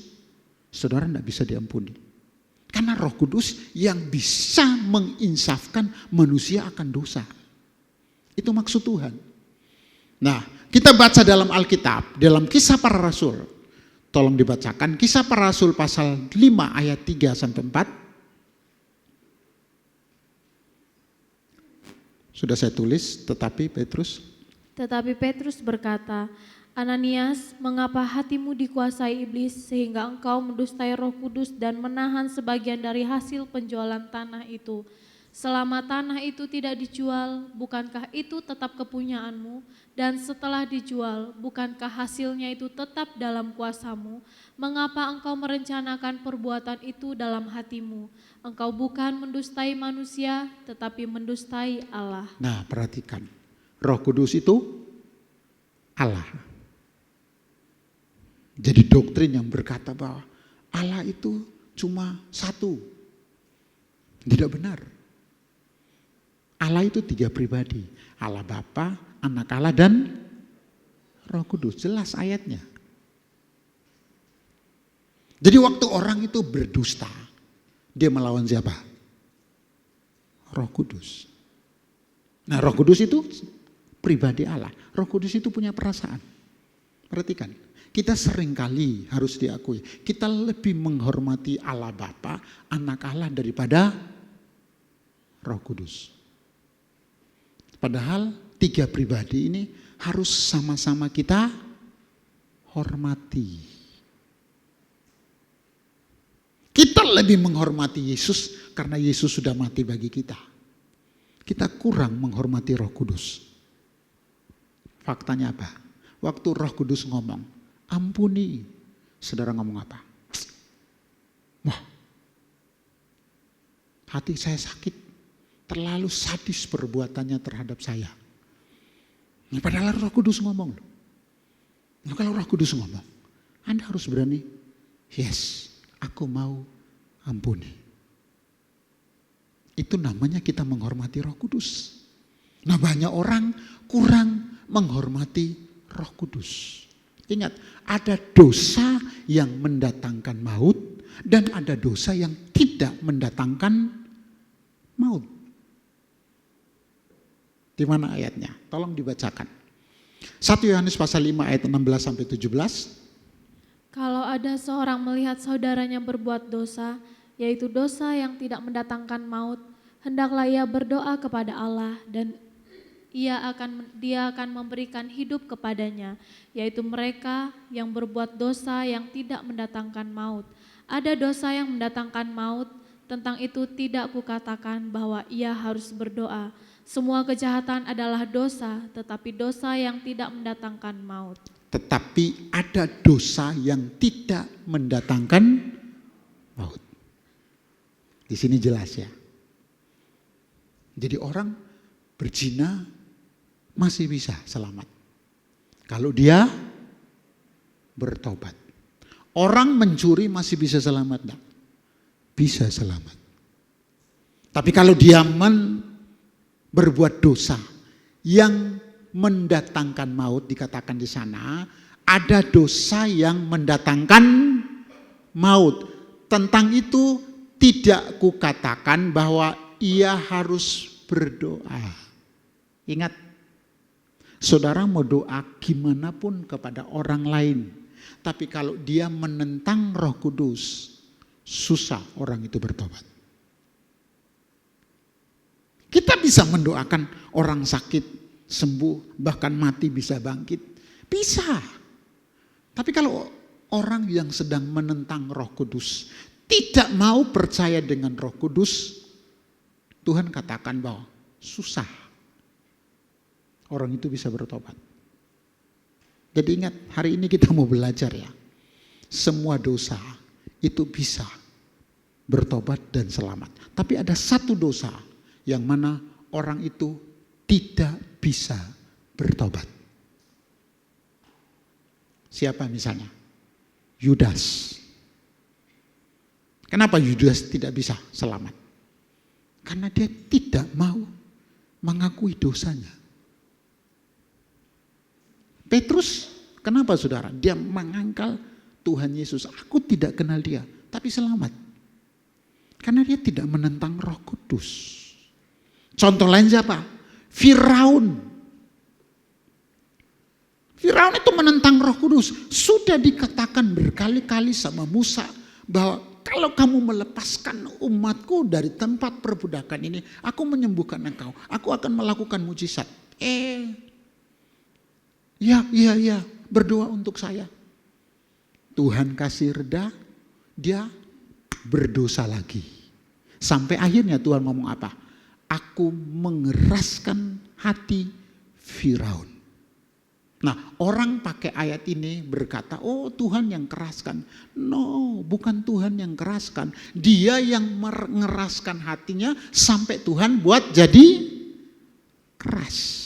saudara tidak bisa diampuni. Karena Roh Kudus yang bisa menginsafkan manusia akan dosa. Itu maksud Tuhan. Nah, kita baca dalam Alkitab, dalam Kisah Para Rasul. Tolong dibacakan Kisah Para Rasul pasal 5 ayat 3 sampai 4. Sudah saya tulis, tetapi Petrus berkata, Ananias, mengapa hatimu dikuasai iblis sehingga engkau mendustai Roh Kudus dan menahan sebagian dari hasil penjualan tanah itu? Selama tanah itu tidak dijual, bukankah itu tetap kepunyaanmu? Dan setelah dijual, bukankah hasilnya itu tetap dalam kuasamu? Mengapa engkau merencanakan perbuatan itu dalam hatimu? Engkau bukan mendustai manusia, tetapi mendustai Allah. Nah, perhatikan. Roh Kudus itu Allah. Jadi doktrin yang berkata bahwa Allah itu cuma satu. Tidak benar. Allah itu 3 pribadi. Allah Bapa, Anak Allah, dan Roh Kudus. Jelas ayatnya. Jadi waktu orang itu berdusta, dia melawan siapa? Roh Kudus. Nah, Roh Kudus itu pribadi Allah. Roh Kudus itu punya perasaan. Perhatikan, kita seringkali harus diakui, kita lebih menghormati Allah Bapa, Anak Allah daripada Roh Kudus. Padahal 3 pribadi ini harus sama-sama kita hormati. Kita lebih menghormati Yesus karena Yesus sudah mati bagi kita. Kita kurang menghormati Roh Kudus. Faktanya apa? Waktu Roh Kudus ngomong, ampuni. Saudara ngomong apa? Wah, hati saya sakit. Terlalu sadis perbuatannya terhadap saya. Nah, padahal Roh Kudus ngomong. Nah, kalau Roh Kudus ngomong, Anda harus berani, yes, aku mau ampuni. Itu namanya kita menghormati Roh Kudus. Nah, banyak orang kurang menghormati Roh Kudus. Ingat, ada dosa yang mendatangkan maut, dan ada dosa yang tidak mendatangkan maut. Di mana ayatnya? Tolong dibacakan. 1 Yohanes pasal 5 ayat 16 sampai 17. Kalau ada seorang melihat saudaranya berbuat dosa, yaitu dosa yang tidak mendatangkan maut, hendaklah ia berdoa kepada Allah dan dia akan memberikan hidup kepadanya, yaitu mereka yang berbuat dosa yang tidak mendatangkan maut. Ada dosa yang mendatangkan maut, tentang itu tidak kukatakan bahwa ia harus berdoa. Semua kejahatan adalah dosa, tetapi dosa yang tidak mendatangkan maut. Tetapi ada dosa yang tidak mendatangkan maut. Di sini jelas ya. Jadi orang berzina masih bisa selamat. Kalau dia bertobat. Orang mencuri masih bisa selamat enggak? Bisa selamat. Tapi kalau dia berbuat dosa yang mendatangkan maut, dikatakan di sana, ada dosa yang mendatangkan maut. Tentang itu tidak kukatakan bahwa ia harus berdoa. Ingat, saudara mau doa gimana pun kepada orang lain, tapi kalau dia menentang Roh Kudus, susah orang itu bertobat. Kita bisa mendoakan orang sakit sembuh, bahkan mati bisa bangkit. Bisa. Tapi kalau orang yang sedang menentang Roh Kudus, tidak mau percaya dengan Roh Kudus, Tuhan katakan bahwa susah orang itu bisa bertobat. Jadi ingat, hari ini kita mau belajar ya. Semua dosa itu bisa bertobat dan selamat. Tapi ada satu dosa yang mana orang itu tidak bisa bertobat. Siapa misalnya? Yudas. Kenapa Yudas tidak bisa selamat? Karena dia tidak mau mengakui dosanya. Petrus, kenapa saudara? Dia mengangkal Tuhan Yesus. Aku tidak kenal dia, tapi selamat. Karena dia tidak menentang Roh Kudus. Contoh lain siapa? Firaun. Firaun itu menentang Roh Kudus. Sudah dikatakan berkali-kali sama Musa bahwa kalau kamu melepaskan umatku dari tempat perbudakan ini, aku menyembuhkan engkau. Aku akan melakukan mujizat. Ya, berdoa untuk saya. Tuhan kasih reda, dia berdosa lagi. Sampai akhirnya Tuhan ngomong apa? Aku mengeraskan hati Firaun. Nah, orang pakai ayat ini berkata, oh Tuhan yang keraskan. No, bukan Tuhan yang keraskan. Dia yang mengeraskan hatinya sampai Tuhan buat jadi keras.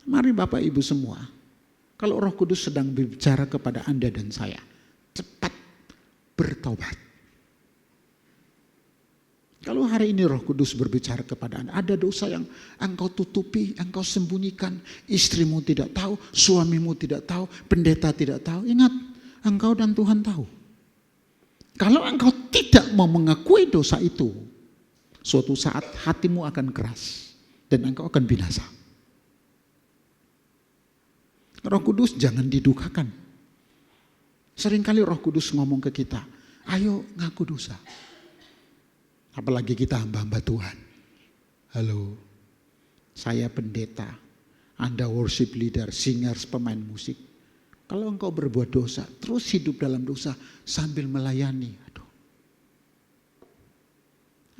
Mari Bapak Ibu semua, kalau Roh Kudus sedang berbicara kepada Anda dan saya, cepat bertobat. Kalau hari ini Roh Kudus berbicara kepada Anda, ada dosa yang engkau tutupi, engkau sembunyikan, istrimu tidak tahu, suamimu tidak tahu, pendeta tidak tahu. Ingat, engkau dan Tuhan tahu. Kalau engkau tidak mau mengakui dosa itu, suatu saat hatimu akan keras dan engkau akan binasa. Roh Kudus jangan didukakan. Seringkali Roh Kudus ngomong ke kita, ayo ngaku dosa. Apalagi kita hamba-hamba Tuhan. Halo, saya pendeta, Anda worship leader, singers, pemain musik. Kalau engkau berbuat dosa, terus hidup dalam dosa sambil melayani. Aduh.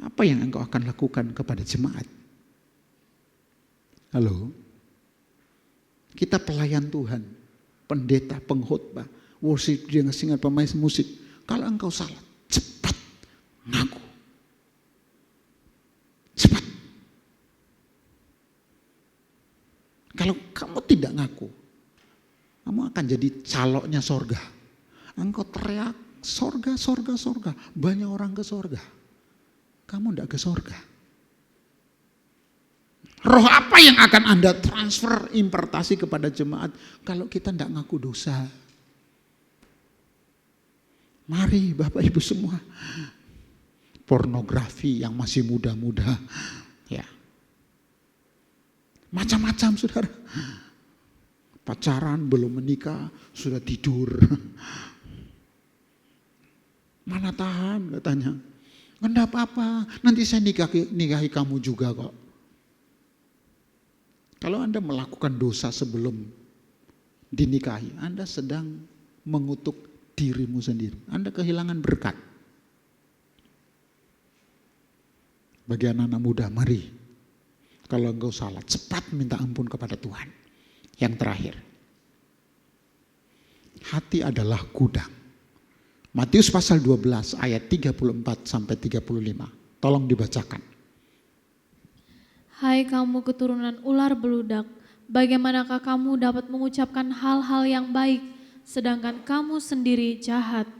Apa yang engkau akan lakukan kepada jemaat? Halo, kita pelayan Tuhan, pendeta, pengkhotbah, worship leader, singer, pemain musik. Kalau engkau salah, cepat ngaku. Cepat. Kalau kamu tidak ngaku, kamu akan jadi caloknya sorga. Engkau teriak, sorga, sorga, sorga. Banyak orang ke sorga. Kamu tidak ke sorga. Roh apa yang akan Anda transfer, impartasi kepada jemaat kalau kita tidak ngaku dosa? Mari Bapak Ibu semua. Pornografi yang masih muda-muda. Ya. Macam-macam saudara. Pacaran belum menikah sudah tidur. Mana tahan katanya. Enggak apa-apa, nanti saya nikahi kamu juga kok. Kalau Anda melakukan dosa sebelum dinikahi, Anda sedang mengutuk dirimu sendiri. Anda kehilangan berkat. Bagi anak-anak muda, mari. Kalau engkau salah, cepat minta ampun kepada Tuhan. Yang terakhir. Hati adalah gudang. Matius pasal 12 ayat 34 sampai 35. Tolong dibacakan. Hai kamu keturunan ular beludak, bagaimanakah kamu dapat mengucapkan hal-hal yang baik, sedangkan kamu sendiri jahat?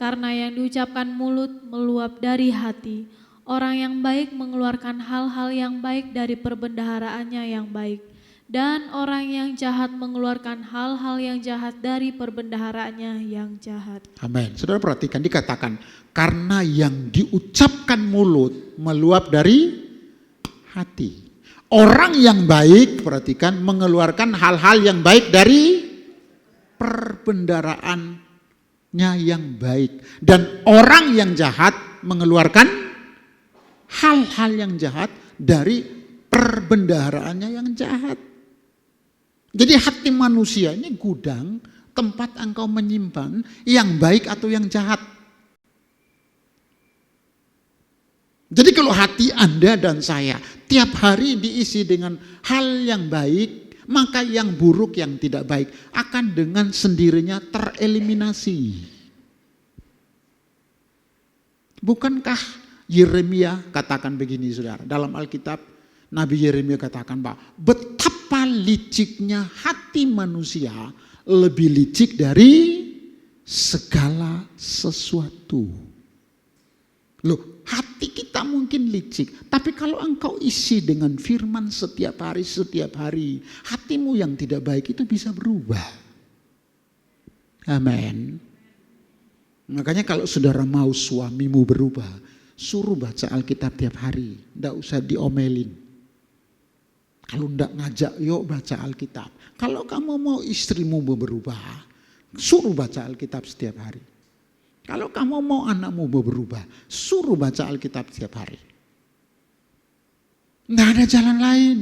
Karena yang diucapkan mulut meluap dari hati. Orang yang baik mengeluarkan hal-hal yang baik dari perbendaharaannya yang baik. Dan orang yang jahat mengeluarkan hal-hal yang jahat dari perbendaharaannya yang jahat. Amin. Saudara perhatikan, dikatakan karena yang diucapkan mulut meluap dari hati. Orang yang baik, perhatikan, mengeluarkan hal-hal yang baik dari perbendaharaannya yang baik. Dan orang yang jahat mengeluarkan hal-hal yang jahat dari perbendaharaannya yang jahat. Jadi hati manusia ini gudang, tempat engkau menyimpan yang baik atau yang jahat. Jadi kalau hati Anda dan saya tiap hari diisi dengan hal yang baik, maka yang buruk, yang tidak baik akan dengan sendirinya tereliminasi. Bukankah Yeremia katakan begini saudara, dalam Alkitab Nabi Yeremia katakan bahwa betapa liciknya hati manusia, lebih licik dari segala sesuatu. Loh, hati kita mungkin licik, tapi kalau engkau isi dengan firman setiap hari, hatimu yang tidak baik itu bisa berubah. Amin. Makanya kalau saudara mau suamimu berubah, suruh baca Alkitab tiap hari, tidak usah diomelin. Kalau tidak ngajak, yuk baca Alkitab. Kalau kamu mau istrimu berubah, suruh baca Alkitab setiap hari. Kalau kamu mau anakmu berubah, suruh baca Alkitab setiap hari. Tidak ada jalan lain.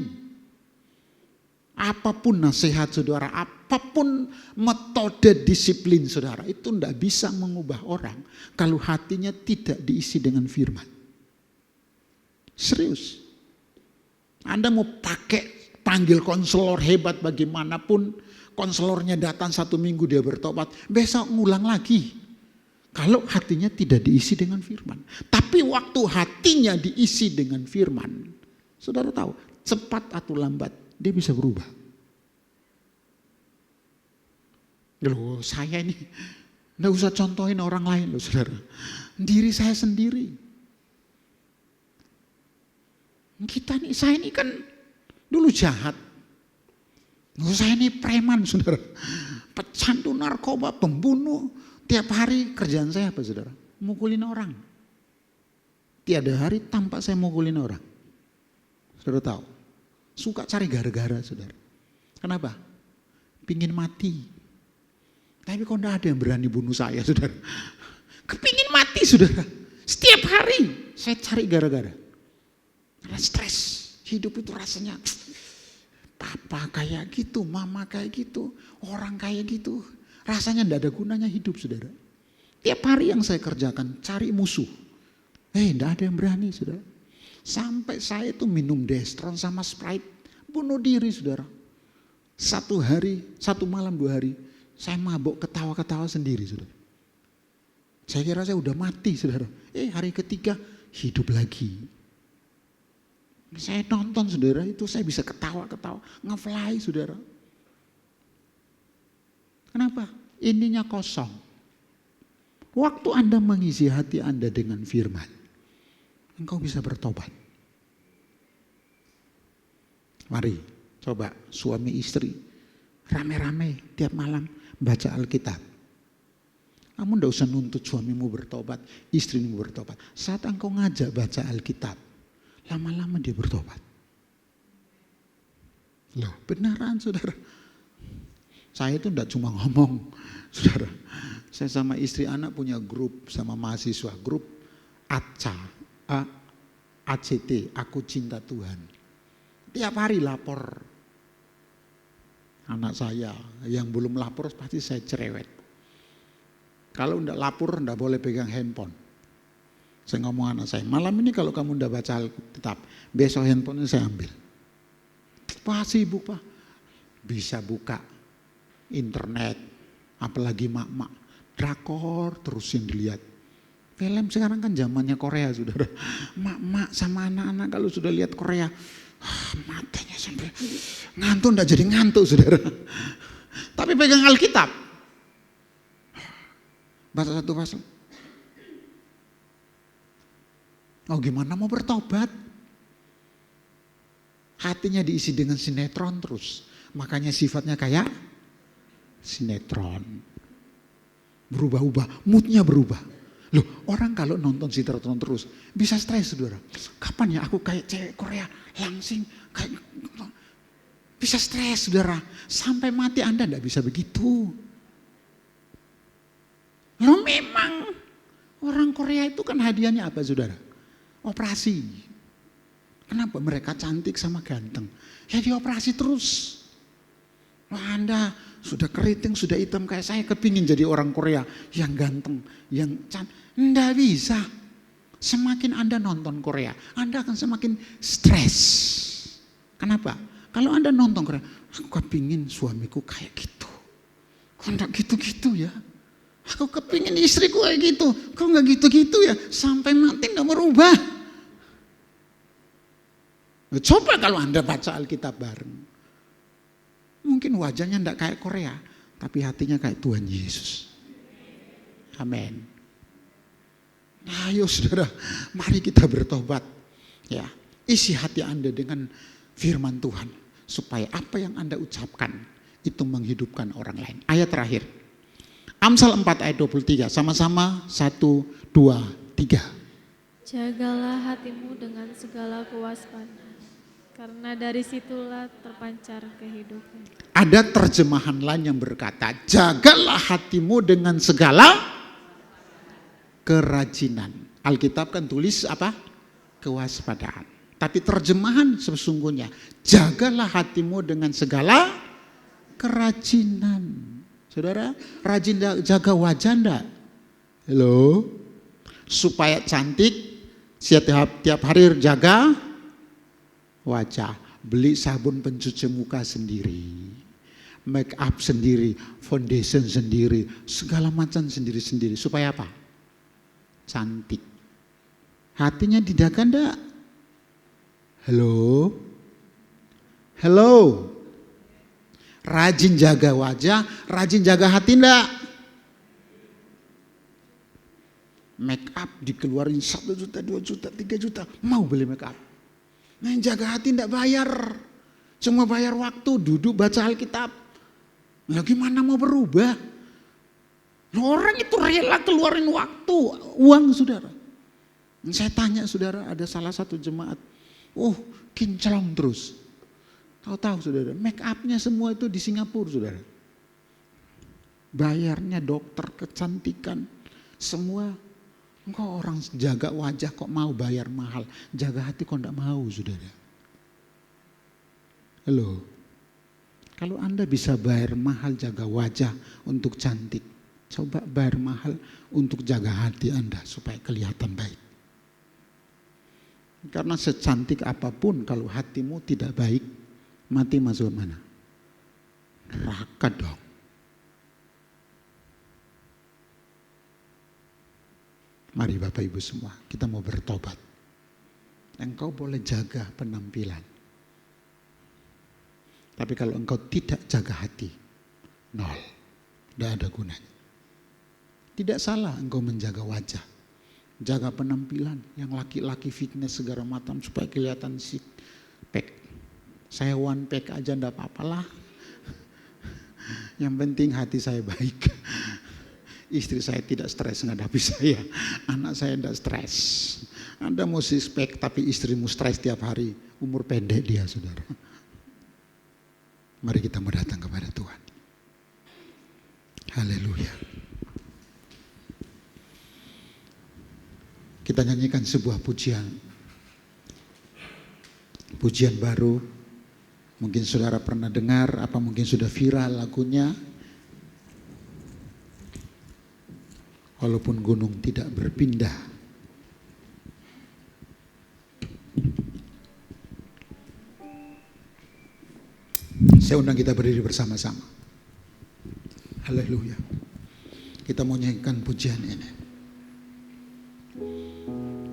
Apapun nasihat saudara, apapun metode disiplin saudara, itu tidak bisa mengubah orang kalau hatinya tidak diisi dengan firman. Serius. Anda mau panggil konselor hebat bagaimanapun, konselornya datang 1 minggu dia bertobat, besok ngulang lagi. Kalau hatinya tidak diisi dengan firman. Tapi waktu hatinya diisi dengan firman, saudara tahu, cepat atau lambat dia bisa berubah. Loh, saya ini enggak usah contohin orang lain loh saudara. Diri saya sendiri. Saya ini kan dulu jahat. Saya ini preman saudara. Pecandu narkoba, pembunuh. Tiap hari kerjaan saya apa saudara? Mukulin orang. Tiada hari tanpa saya mukulin orang. Saudara tahu? Suka cari gara-gara saudara. Kenapa? Pingin mati. Tapi kok enggak ada yang berani bunuh saya saudara. Kepingin mati saudara. Setiap hari saya cari gara-gara. Karena stres. Hidup itu rasanya papa kayak gitu, mama kayak gitu, orang kayak gitu. Rasanya enggak ada gunanya hidup saudara. Tiap hari yang saya kerjakan cari musuh. Enggak ada yang berani saudara. Sampai saya itu minum Destron sama Sprite. Bunuh diri saudara. 1 hari, 1 malam 2 hari. Saya mabuk ketawa-ketawa sendiri saudara. Saya kira saya udah mati saudara. Hari ketiga hidup lagi. Saya nonton saudara itu saya bisa ketawa-ketawa. Nge-fly saudara. Kenapa? Ininya kosong. Waktu Anda mengisi hati Anda dengan firman, engkau bisa bertobat. Mari coba suami istri rame-rame tiap malam baca Alkitab. Kamu ndak usah nuntut suamimu bertobat, istrimu bertobat. Saat engkau ngajak baca Alkitab, lama-lama dia bertobat. Loh, beneran saudara. Saya itu ndak cuma ngomong, saudara. Saya sama istri anak punya grup sama mahasiswa, grup ACT, Aku Cinta Tuhan. Tiap hari lapor. Anak saya yang belum lapor pasti saya cerewet. Kalau enggak lapor enggak boleh pegang handphone. Saya ngomong anak saya, malam ini kalau kamu enggak baca Alkitab, besok handphonenya saya ambil. Wah sibuk Pak. Bisa buka internet, apalagi mak-mak. Drakor terusin dilihat. Film sekarang kan zamannya Korea saudara. Mak-mak sama anak-anak kalau sudah lihat Korea, matanya sampai ngantuk, enggak jadi ngantuk saudara. Tapi pegang Alkitab. Baca satu pasal. Oh gimana mau bertobat? Hatinya diisi dengan sinetron terus. Makanya sifatnya kayak sinetron. Berubah-ubah, moodnya berubah. Loh orang kalau nonton sinetron terus bisa stres saudara. Kapan ya aku kayak cewek Korea langsing kayak bisa stres saudara. Sampai mati Anda enggak bisa begitu. Loh memang orang Korea itu kan hadiahnya apa saudara? Operasi. Kenapa mereka cantik sama ganteng? Ya dioperasi terus. Wah Anda sudah keriting, sudah hitam kayak saya, kepingin jadi orang Korea yang ganteng, yang cantik. Nggak bisa. Semakin Anda nonton Korea, Anda akan semakin stres. Kenapa? Kalau Anda nonton Korea, aku kepingin suamiku kayak gitu. Kok nggak gitu-gitu ya? Aku kepingin istriku kayak gitu. Kok nggak gitu-gitu ya? Sampai mati nggak merubah. Coba kalau Anda baca Alkitab bareng. Mungkin wajahnya nggak kayak Korea. Tapi hatinya kayak Tuhan Yesus. Amin. Nah, ayo saudara. Mari kita bertobat. Ya, isi hati Anda dengan firman Tuhan. Supaya apa yang Anda ucapkan itu menghidupkan orang lain. Ayat terakhir. Amsal 4 ayat 23, sama-sama 1, 2, 3. Jagalah hatimu dengan segala kewaspadaan, karena dari situlah terpancar kehidupan. Ada terjemahan lain yang berkata, jagalah hatimu dengan segala kerajinan. Alkitab kan tulis apa? Kewaspadaan. Tapi terjemahan sesungguhnya, jagalah hatimu dengan segala kerajinan. Saudara, rajin jaga wajah enggak? Halo? Supaya cantik, tiap hari jaga wajah. Beli sabun pencuci muka sendiri. Make up sendiri, foundation sendiri, segala macam sendiri-sendiri. Supaya apa? Cantik. Hatinya dijaga enggak? Halo? Halo? Rajin jaga wajah, rajin jaga hati enggak? Make up dikeluarin 1 juta, 2 juta, 3 juta. Mau beli make up. Nah yang jaga hati enggak bayar. Cuma bayar waktu, duduk baca Alkitab. Nah gimana mau berubah? Orang itu rela keluarin waktu, uang saudara. Saya tanya saudara, ada salah satu jemaat. Kinclong terus. Tahu-tahu saudara, make upnya semua itu di Singapura saudara. Bayarnya dokter, kecantikan, semua. Engkau orang jaga wajah kok mau bayar mahal. Jaga hati kok enggak mau saudara. Halo. Kalau Anda bisa bayar mahal jaga wajah untuk cantik. Coba bayar mahal untuk jaga hati Anda supaya kelihatan baik. Karena secantik apapun kalau hatimu tidak baik, mati masuk mana? Neraka dong. Mari Bapak Ibu semua, kita mau bertobat. Engkau boleh jaga penampilan. Tapi kalau engkau tidak jaga hati, nol. Tidak ada gunanya. Tidak salah engkau menjaga wajah. Jaga penampilan, yang laki-laki fitness segala macam supaya kelihatan six pack. Saya one pack aja enggak apa-apalah. Yang penting hati saya baik. Istri saya tidak stres menghadapi saya. Anak saya tidak stres. Anda mau six-pack tapi istrimu stres tiap hari. Umur pendek dia, saudara. Mari kita mau datang kepada Tuhan. Haleluya. Kita nyanyikan sebuah pujian. Pujian baru. Mungkin saudara pernah dengar, apa mungkin sudah viral lagunya. Walaupun gunung tidak berpindah. Saya undang kita berdiri bersama-sama. Haleluya. Kita mau nyanyikan pujian ini.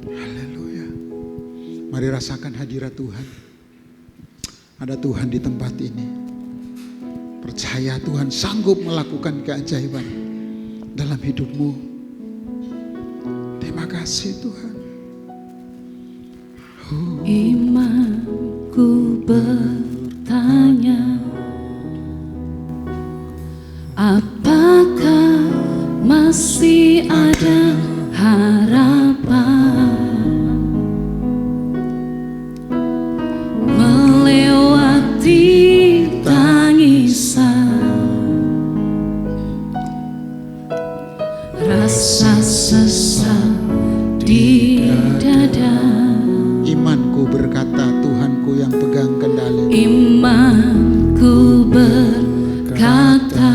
Haleluya. Mari rasakan hadirat Tuhan. Ada Tuhan di tempat ini. Percaya Tuhan sanggup melakukan keajaiban dalam hidupmu. Terima kasih Tuhan. Imanku bertanya, apakah masih ada harapan melewati tangisan, rasa sesak di dada? Imanku berkata Tuhanku yang pegang kendali. Imanku berkata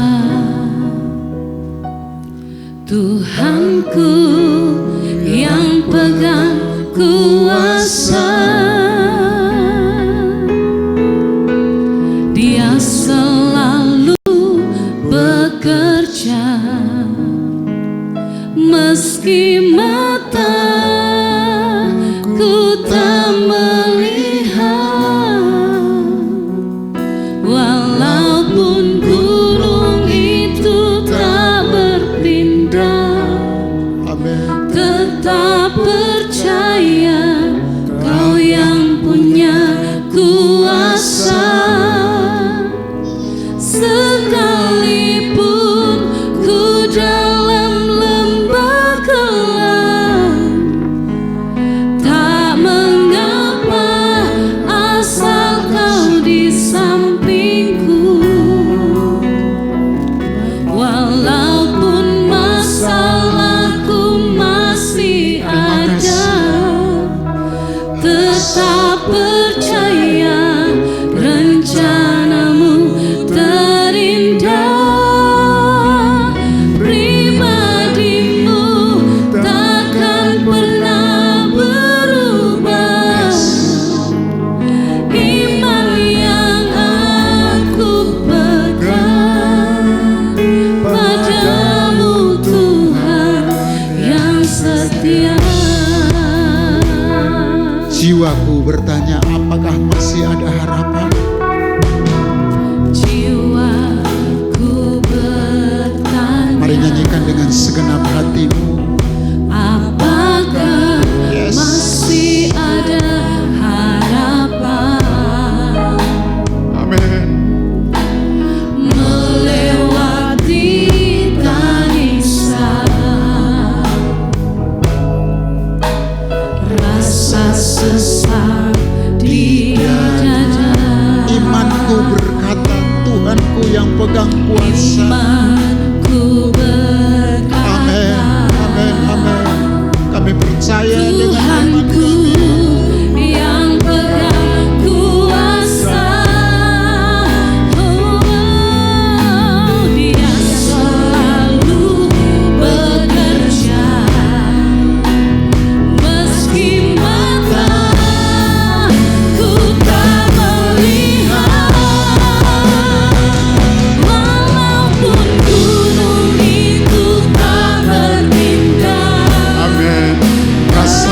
Tuhanku yang pegang kuasa. Dia selalu bekerja meski mataku tak melihat, walaupun gunung itu tak berpindah. Amin. Tetap percaya Kau yang punya kuasa. Sekalipun ku dalam lembah gelap, tak mengapa asal Kau di sampingku. Walaupun masalahku masih ada, tetap percaya rencanamu terindah. Pribadimu takkan pernah berubah. Iman yang aku pegang padamu Tuhan yang setia. Jiwaku bertanya, apakah masih ada harapan? Jiwaku bertanya, Mari nyanyikan dengan segenap hatimu. apakah Yes. masih ada harapan Amin. melewati tangisan, rasa sesak di dada. Imanku berkata Tuhanku yang pegang kuasa. Imanku Amin. berkata Amin. Amin. Kami percaya dengan iman Tuhanku kami. yang pegang kuasa. Dia selalu bekerja meski mataku tak melihat, walaupun gunung itu tak berpindah. Amin. Kasih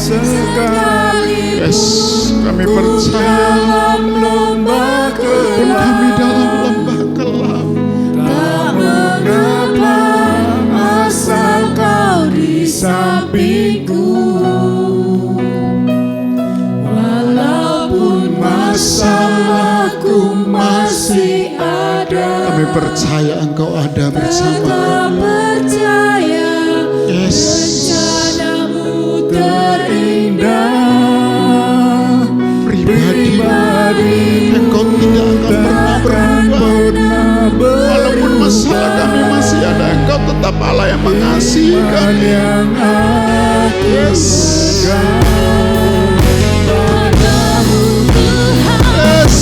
sekali Yes, kami percaya. dalam lembah Pun gelap, kami dalam lembah gelap. tak mengapa asal kau di sampingku. Walaupun masalahku masih ada, Kami percaya Engkau ada bersama tetap kami. percaya Yes. rencanamu terindah. Pribadi Engkau tidak akan pernah berubah. Walaupun masalah kami masih ada, Engkau tetap Allah yang mengasihi kami. Yang aku Yes. Padamu Tuhan, Yes.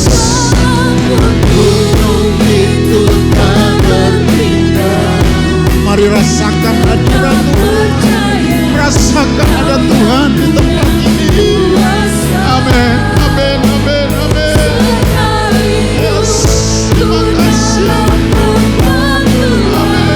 gunung itu tak berpindah. Mari rasakan hadirat Tuhan. Rasakan ada Tuhan di tempat ini. Amin, amin, amin, amin. Yes, terima kasih. Amin.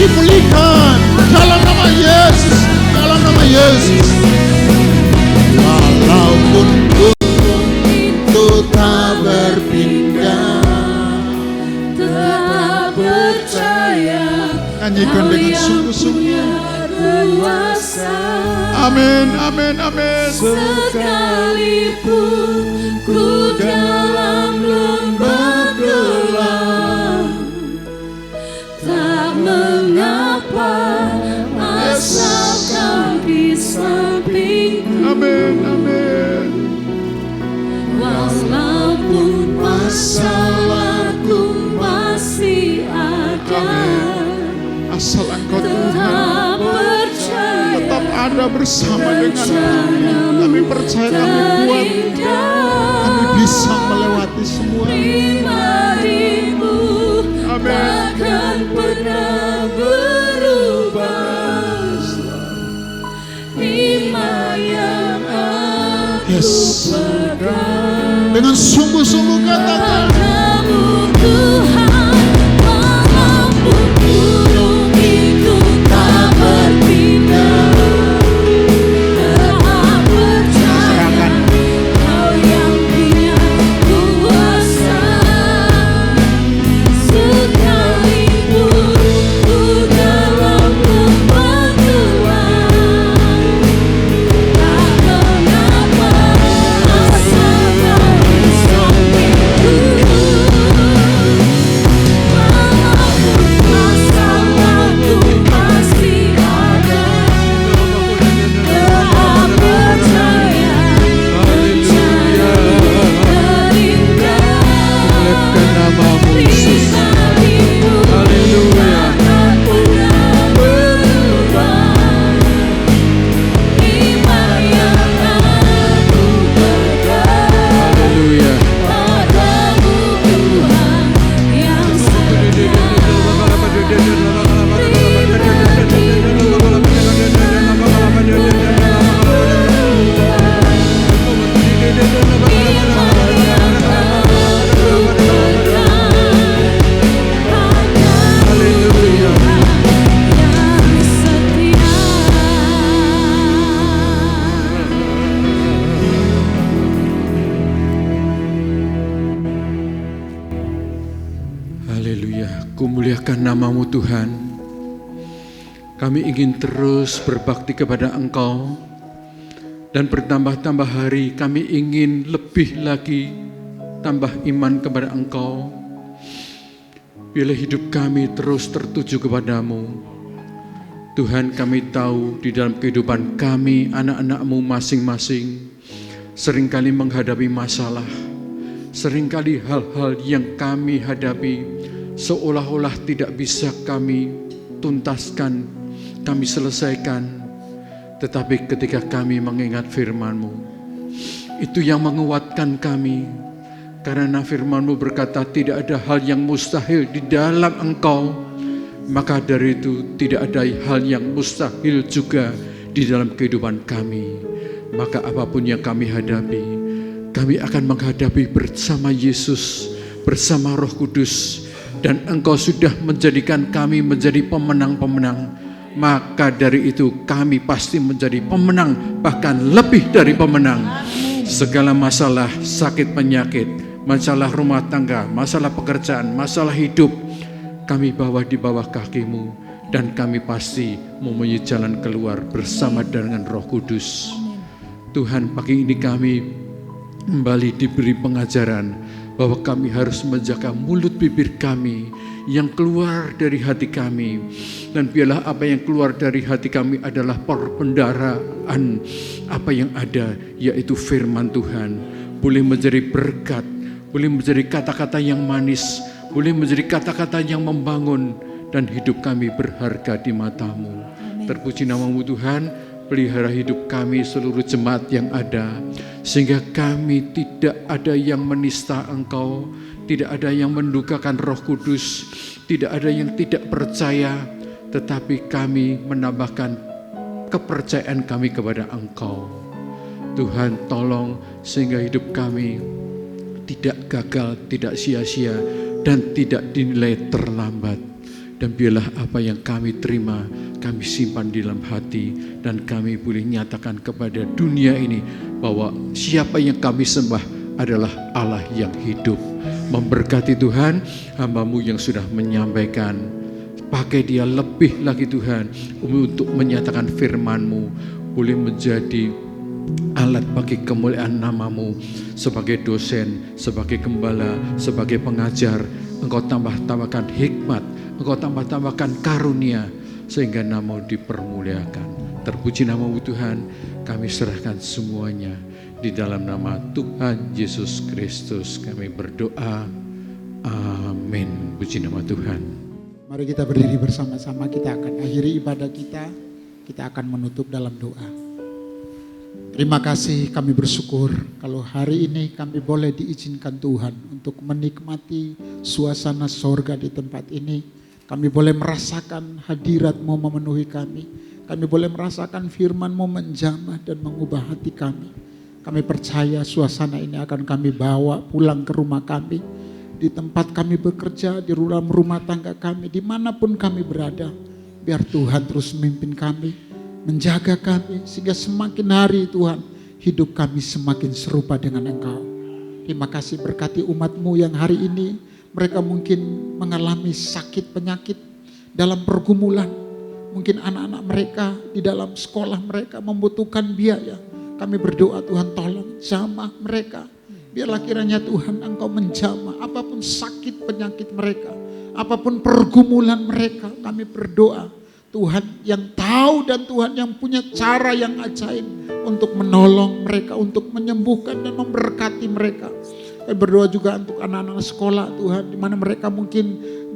dipulihkan dalam nama Yesus, dalam nama Yesus. Walaupun gunung itu tak berpindah, tetap percaya nyanyikan dengan sungguh-sungguh. kuasa. Amin, amin, amin. Sekalipun ku dalam lembah gelap, tak mengapa asal kau di sampingku. Amin, amin. Walaupun masalahku masih ada, Asal Engkau Tuhan tetap percaya, tetap ada bersama dengan kami. Kami percaya, kami kuat, kami bisa melewati semua. pribadimu Amin. takkan pernah berubah. Iman yang aku Yes. pegang Dengan sungguh-sungguh katakan, padamu Tuhan, walaupun gunung itu tak berpindah, tetap percaya Kau yang punya kuasa. Sekalipun ku dalam lembah gelap, tak mengapa asal Kau di sampingku. Walaupun masalahku masih ada, tetap percaya, percaya terindah. Pribadimu takkan pernah berubah. Iman yang aku pegang padamu Tuhan yang setia. Haleluya, kumuliakan namamu Tuhan. Kami ingin terus berbakti kepada Engkau, dan bertambah-tambah hari kami ingin lebih lagi tambah iman kepada Engkau. Biarlah hidup kami terus tertuju kepadamu. Tuhan, kami tahu di dalam kehidupan kami, anak-anak-Mu masing-masing, seringkali menghadapi masalah, seringkali hal-hal yang kami hadapi seolah-olah tidak bisa kami tuntaskan, kami selesaikan. Tetapi ketika kami mengingat firman-Mu, itu yang menguatkan kami. Karena firman-Mu berkata tidak ada hal yang mustahil di dalam Engkau. Maka dari itu tidak ada hal yang mustahil juga di dalam kehidupan kami. Maka apapun yang kami hadapi, kami akan menghadapi bersama Yesus, bersama Roh Kudus. Dan Engkau sudah menjadikan kami menjadi pemenang-pemenang. Maka dari itu kami pasti menjadi pemenang, bahkan lebih dari pemenang. Segala masalah, sakit penyakit, masalah rumah tangga, masalah pekerjaan, masalah hidup, kami bawa di bawah kaki-Mu. Dan kami pasti mempunyai jalan keluar bersama dengan Roh Kudus. Tuhan, pagi ini kami kembali diberi pengajaran bahwa kami harus menjaga mulut bibir kami yang keluar dari hati kami. Dan biarlah apa yang keluar dari hati kami adalah perbendaharaan apa yang ada, yaitu firman Tuhan. Boleh menjadi berkat, boleh menjadi kata-kata yang manis, boleh menjadi kata-kata yang membangun, dan hidup kami berharga di mata-Mu. Terpuji nama-Mu Tuhan. Pelihara hidup kami, seluruh jemaat yang ada, sehingga kami tidak ada yang menista Engkau, tidak ada yang mendukakan Roh Kudus, tidak ada yang tidak percaya, tetapi kami menambahkan kepercayaan kami kepada Engkau. Tuhan, tolong sehingga hidup kami tidak gagal, tidak sia-sia, dan tidak dinilai terlambat. Dan biarlah apa yang kami terima, kami simpan di dalam hati, dan kami boleh nyatakan kepada dunia ini bahwa siapa yang kami sembah adalah Allah yang hidup. Memberkati Tuhan, hamba-Mu yang sudah menyampaikan. Pakai dia lebih lagi Tuhan, untuk menyatakan firman-Mu, boleh menjadi alat bagi kemuliaan nama-Mu. Sebagai dosen, sebagai gembala, sebagai pengajar, Engkau tambahkan hikmat, Engkau tambahkan karunia, sehingga nama-Mu dipermuliakan. Terpuji nama-Mu Tuhan, kami serahkan semuanya di dalam nama Tuhan Yesus Kristus kami berdoa. Amin. Puji nama Tuhan. Mari kita berdiri bersama-sama, kita akan akhiri ibadah kita akan menutup dalam doa. Terima kasih, kami bersyukur kalau hari ini kami boleh diizinkan Tuhan untuk menikmati suasana sorga di tempat ini. Kami boleh merasakan hadirat-Mu memenuhi kami. Kami boleh merasakan firman-Mu menjamah dan mengubah hati kami. Kami percaya suasana ini akan kami bawa pulang ke rumah kami, di tempat kami bekerja, di dalam rumah tangga kami, dimanapun kami berada. Biar Tuhan terus memimpin kami, menjaga kami, sehingga semakin hari Tuhan, hidup kami semakin serupa dengan Engkau. Terima kasih, berkati umat-Mu yang hari ini, mereka mungkin mengalami sakit penyakit dalam pergumulan. Mungkin anak-anak mereka di dalam sekolah mereka membutuhkan biaya. Kami berdoa Tuhan tolong jamah mereka. Biarlah kiranya Tuhan Engkau menjamah apapun sakit penyakit mereka, apapun pergumulan mereka. Kami berdoa Tuhan yang tahu dan Tuhan yang punya cara yang ajaib untuk menolong mereka, untuk menyembuhkan dan memberkati mereka. Kami berdoa juga untuk anak-anak sekolah Tuhan, di mana mereka mungkin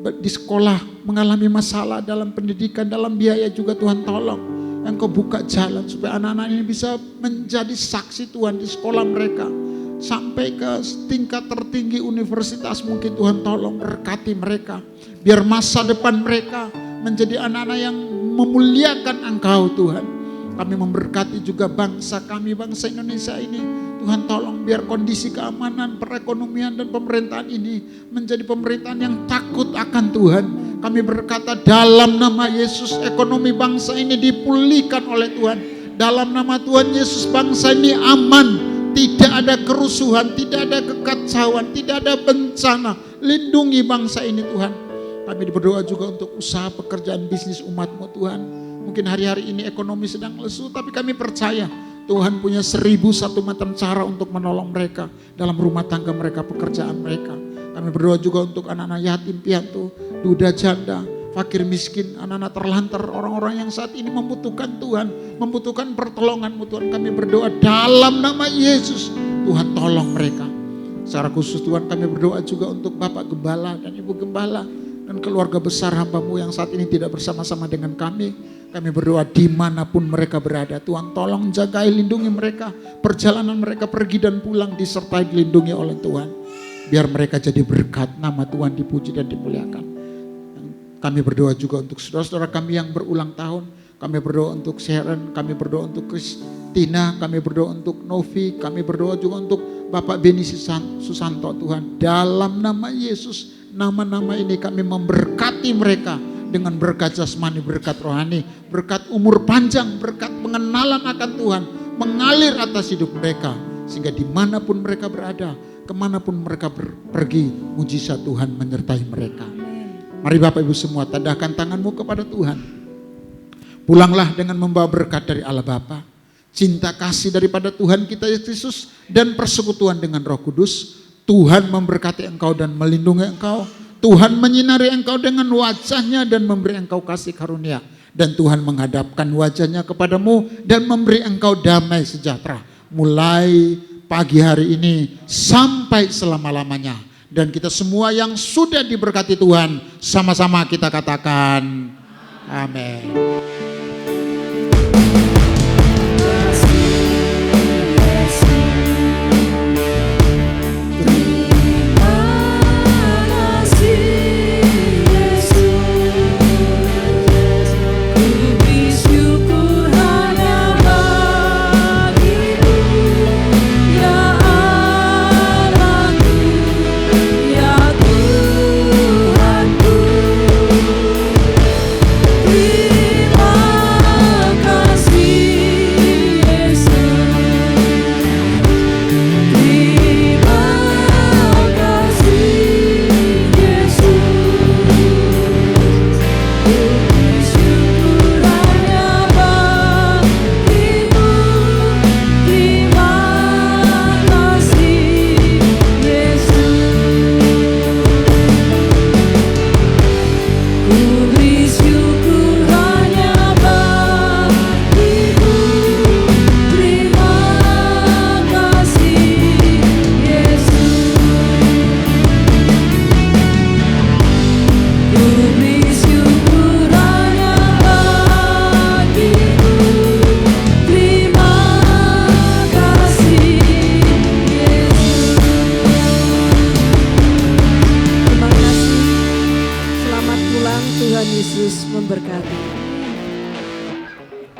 di sekolah mengalami masalah dalam pendidikan, dalam biaya juga Tuhan tolong. Engkau buka jalan supaya anak-anak ini bisa menjadi saksi Tuhan di sekolah mereka. Sampai ke tingkat tertinggi universitas mungkin Tuhan tolong berkati mereka. Biar masa depan mereka menjadi anak-anak yang memuliakan Engkau Tuhan. Kami memberkati juga bangsa kami, bangsa Indonesia ini. Tuhan tolong biar kondisi keamanan, perekonomian dan pemerintahan ini menjadi pemerintahan yang takut akan Tuhan. Kami berkata dalam nama Yesus ekonomi bangsa ini dipulihkan oleh Tuhan. Dalam nama Tuhan Yesus bangsa ini aman. Tidak ada kerusuhan, tidak ada kekacauan, tidak ada bencana. Lindungi bangsa ini Tuhan. Kami berdoa juga untuk usaha pekerjaan bisnis umat-Mu Tuhan. Mungkin hari-hari ini ekonomi sedang lesu, tapi kami percaya Tuhan punya 1001 macam cara untuk menolong mereka dalam rumah tangga mereka, pekerjaan mereka. Kami berdoa juga untuk anak-anak yatim piatu, duda janda, fakir miskin, anak-anak terlantar, orang-orang yang saat ini membutuhkan Tuhan, membutuhkan pertolongan-Mu Tuhan. Kami berdoa dalam nama Yesus, Tuhan tolong mereka. Secara khusus Tuhan kami berdoa juga untuk Bapak Gembala dan Ibu Gembala dan keluarga besar hamba-Mu yang saat ini tidak bersama-sama dengan kami. Kami berdoa dimanapun mereka berada, Tuhan tolong jagai, lindungi mereka. Perjalanan mereka pergi dan pulang disertai dilindungi oleh Tuhan. Biar mereka jadi berkat, nama Tuhan dipuji dan dimuliakan. Kami berdoa juga untuk saudara-saudara kami yang berulang tahun. Kami berdoa untuk Sharon, kami berdoa untuk Christina, kami berdoa untuk Novi, kami berdoa juga untuk Bapak Beni Susanto Tuhan. Dalam nama Yesus, nama-nama ini kami memberkati mereka dengan berkat jasmani, berkat rohani, berkat umur panjang, berkat pengenalan akan Tuhan mengalir atas hidup mereka. Sehingga dimanapun mereka berada, kemanapun mereka pergi, mujizat Tuhan menyertai mereka. Mari Bapak Ibu semua tadahkan tanganmu kepada Tuhan. Pulanglah dengan membawa berkat dari Allah Bapa, cinta kasih daripada Tuhan kita Yesus Kristus, dan persekutuan dengan Roh Kudus. Tuhan memberkati engkau dan melindungi engkau. Tuhan menyinari engkau dengan wajahnya dan memberi engkau kasih karunia. Dan Tuhan menghadapkan wajahnya kepadamu dan memberi engkau damai sejahtera. Mulai pagi hari ini sampai selama-lamanya. Dan kita semua yang sudah diberkati Tuhan, sama-sama kita katakan amin. datang. Tuhan Yesus memberkati.